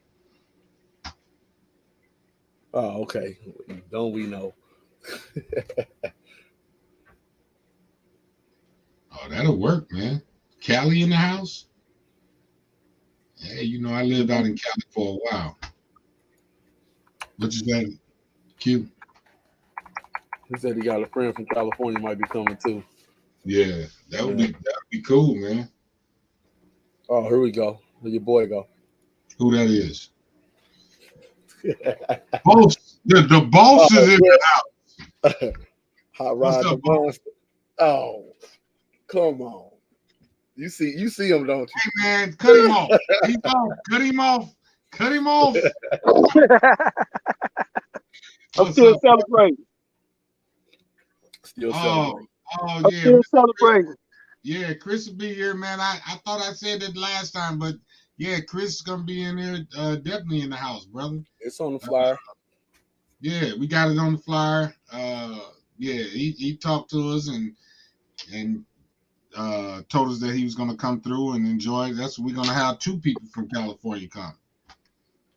S1: Oh, okay. Don't we know?
S2: Oh, that'll work, man. Cali in the house? Hey, I lived out in Cali for a while. What you say, Q?
S1: He said he got a friend from California might be coming too.
S2: Yeah, that would be cool, man.
S1: Oh, here we go. Where your boy go?
S2: Who that is? Boss, the boss is in the house.
S1: Hot Rod the Monster. Oh, come on. You see him, don't you?
S2: Hey man, cut him off. Cut him off.
S6: I'm still celebrating.
S1: Still celebrating.
S2: Oh
S6: I'm
S2: yeah.
S6: still celebrating.
S2: Yeah, Chris will be here, man. I thought I said it last time, but yeah, Chris is gonna be in there, definitely in the house, brother.
S1: It's on the flyer.
S2: Yeah, we got it on the flyer. Yeah, he talked to us and told us that he was gonna come through and enjoy. That's what we're gonna have 2 people from California come.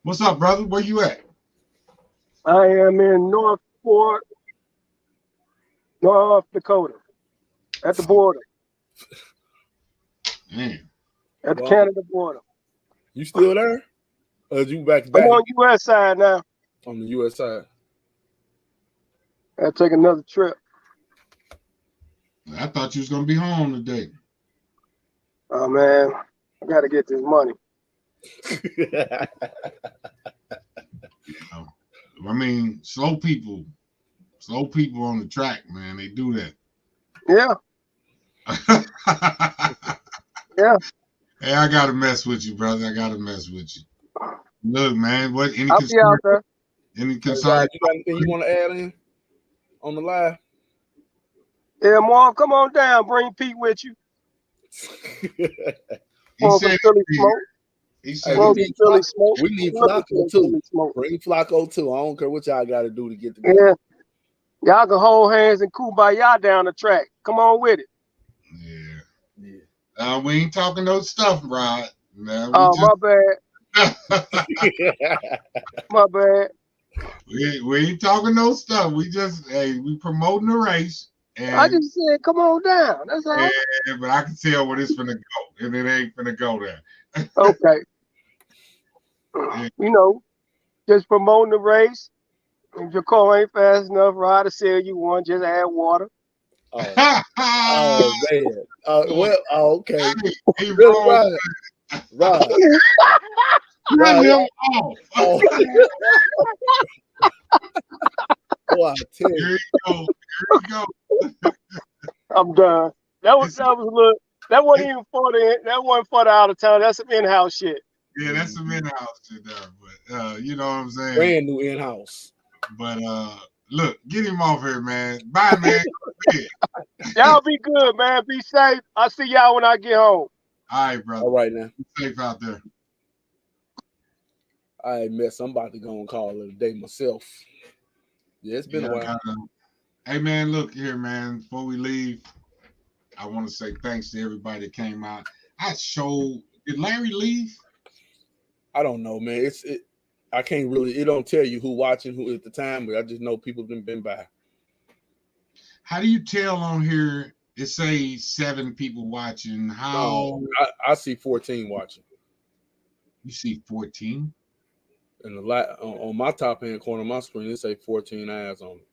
S2: What's up, brother? Where you at?
S6: I am in North Dakota, at the border.
S2: Man.
S6: At the Canada border.
S1: You still there? Or you back?
S6: I'm on U.S. side now.
S1: On the U.S. side.
S6: I'll take another trip.
S2: I thought you was gonna be home today.
S6: Oh man, I gotta get this money.
S2: I mean, slow people on the track, man. They do that.
S6: Yeah. Yeah.
S2: Hey, I gotta mess with you, brother. I gotta mess with you. Look, man. What? Any
S6: I'll be out there.
S2: Any concern?
S1: You got anything you want to add in on the live?
S6: Yeah, Marv, come on down. Bring Pete with you.
S2: He
S6: Want some
S2: said
S6: Philly smoke?
S2: he
S1: Hey,
S2: said
S1: we
S6: Want
S1: need
S6: some Philly
S1: Flacco.
S6: smoke?
S1: We need
S6: Love
S1: Flacco
S6: some
S1: too.
S6: Philly smoke.
S1: Bring Flacco too. I don't care what y'all got to do to get together.
S6: Yeah, y'all can hold hands and kumbaya down the track. Come on with it.
S2: Yeah. We ain't talking no stuff, Rod. No,
S6: Oh, my bad. My bad.
S2: we ain't talking no stuff. We just we promoting the race. And,
S6: I just said, come on down. That's all.
S2: and but I can tell where this finna go, and it ain't finna go there.
S6: Okay.
S2: Yeah.
S6: You know, just promoting the race. If your car ain't fast enough, Rod to sell you one. Just add water.
S1: Oh man. Okay.
S2: He
S1: Really,
S2: rolled.
S1: Rod.
S2: Run him off.
S1: Oh. Boy, I tell you.
S2: Here you go. Here you go.
S6: I'm done. That was a little. That wasn't even for the out of town. That's some in-house shit.
S2: Yeah, that's some in-house shit there, but you know what I'm saying.
S1: Brand new in-house.
S2: But look, get him off here, man. Bye, man.
S6: Y'all be good, man. Be safe. I'll see y'all when I get home.
S2: All right, brother.
S1: All right now.
S2: Be safe out there.
S1: I admit I'm about to go and call it a day myself. Yeah, it's been a while.
S2: Hey, man, look here, man. Before we leave, I want to say thanks to everybody that came out. Did Larry leave?
S1: I don't know, man. I can't really. It don't tell you who watching who at the time, but I just know people been by.
S2: How do you tell on here? It say 7 people watching. How
S1: I see 14 watching.
S2: You see 14?
S1: And on my top hand corner of my screen, it say 14 eyes on it.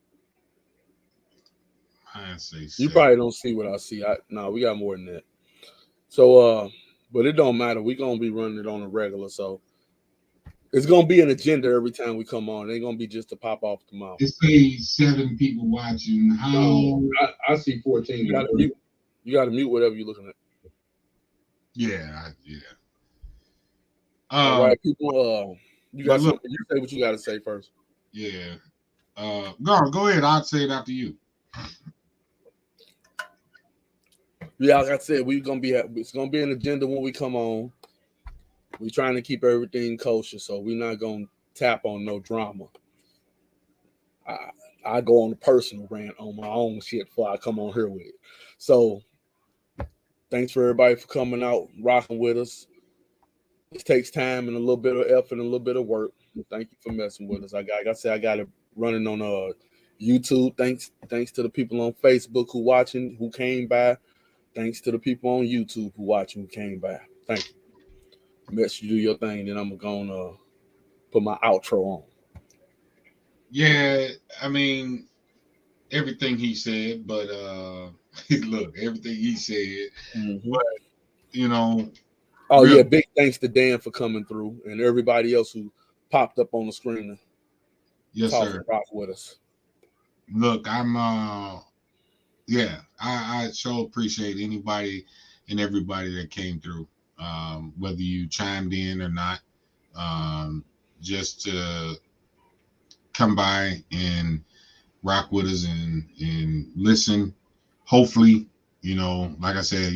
S2: I say 7.
S1: You probably don't see what I see. We got more than that. So but it don't matter. We're gonna be running it on a regular, so it's gonna be an agenda every time we come on. It ain't gonna be just to pop off the mouth.
S2: It says 7 people watching. How
S1: I see 14. You gotta mute whatever you're looking at.
S2: Yeah.
S1: All right, people. You say what you gotta say first.
S2: Yeah. Go ahead. I'll say it after you.
S1: Yeah, like I said, it's gonna be an agenda when we come on. We're trying to keep everything kosher, so we're not gonna tap on no drama. I go on a personal rant on my own shit before I come on here with it. So thanks for everybody for coming out, rocking with us. It takes time and a little bit of effort and a little bit of work. Thank you for messing with us. I got it running on YouTube. Thanks to the people on Facebook who watching, who came by. Thanks to the people on YouTube who watching, who came by. Thank you. Mess, you do your thing, then I'm gonna put my outro on.
S2: Yeah, I mean everything he said, but look, everything he said, but you know.
S1: Oh really, yeah, big thanks to Dan for coming through and everybody else who popped up on the screen.
S2: Yes, sir.
S1: Rock with us.
S2: Look, I'm I so appreciate anybody and everybody that came through. Whether you chimed in or not, just to come by and rock with us and listen. Hopefully, like I said,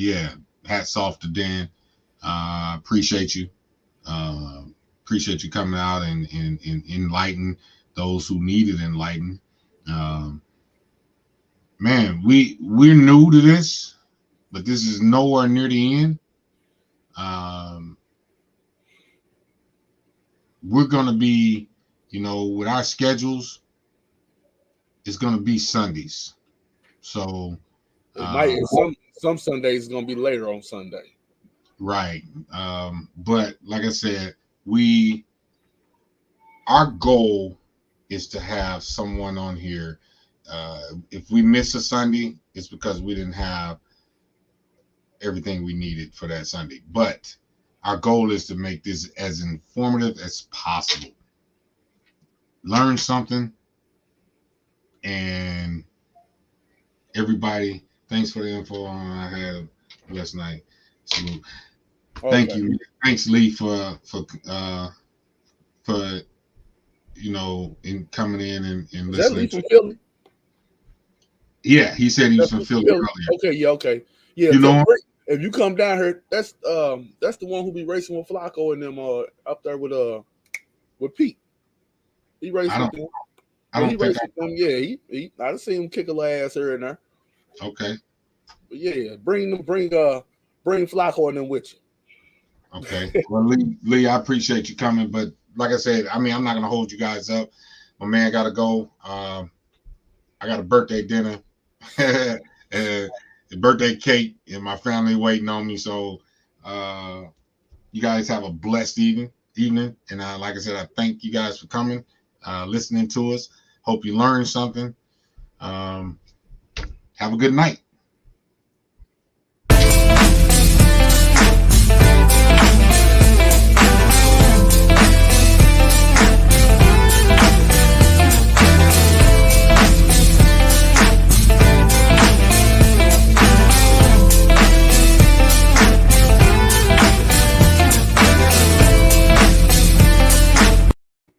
S2: hats off to Dan. Appreciate you. Appreciate you coming out and enlighten those who needed enlighten. Man, we're new to this, but this is nowhere near the end. We're gonna be, with our schedules, it's gonna be Sundays. So
S1: some Sundays is gonna be later on Sunday.
S2: Right. But like I said, our goal is to have someone on here. If we miss a Sunday, it's because we didn't have everything we needed for that Sunday. But our goal is to make this as informative as possible. Learn something. And everybody, thanks for the info. I had a blessed night. Salute. Okay. Thank you. Thanks, Lee, for in coming in and listening.
S1: Is that Lee from Philly?
S2: Yeah, he said he's
S1: That's
S2: from
S1: from
S2: Philly
S1: Philly.
S2: earlier.
S1: Okay, yeah, okay. Yeah,
S2: You know him?
S1: if you come down here, that's the one who be racing with Flacco and them up there with Pete. He raced
S2: I
S1: with
S2: don't.
S1: them.
S2: I
S1: Yeah,
S2: don't
S1: he
S2: think.
S1: raced with them. Yeah, he I done seen him kick a ass here and there.
S2: Okay.
S1: But yeah, bring Flacco and them with you.
S2: Okay. Well, Lee, I appreciate you coming, but like I said, I mean, I'm not gonna hold you guys up. My man got to go. I got a birthday dinner, a birthday cake, and my family waiting on me. So, you guys have a blessed evening. And like I said, I thank you guys for coming, listening to us. Hope you learned something. Have a good night.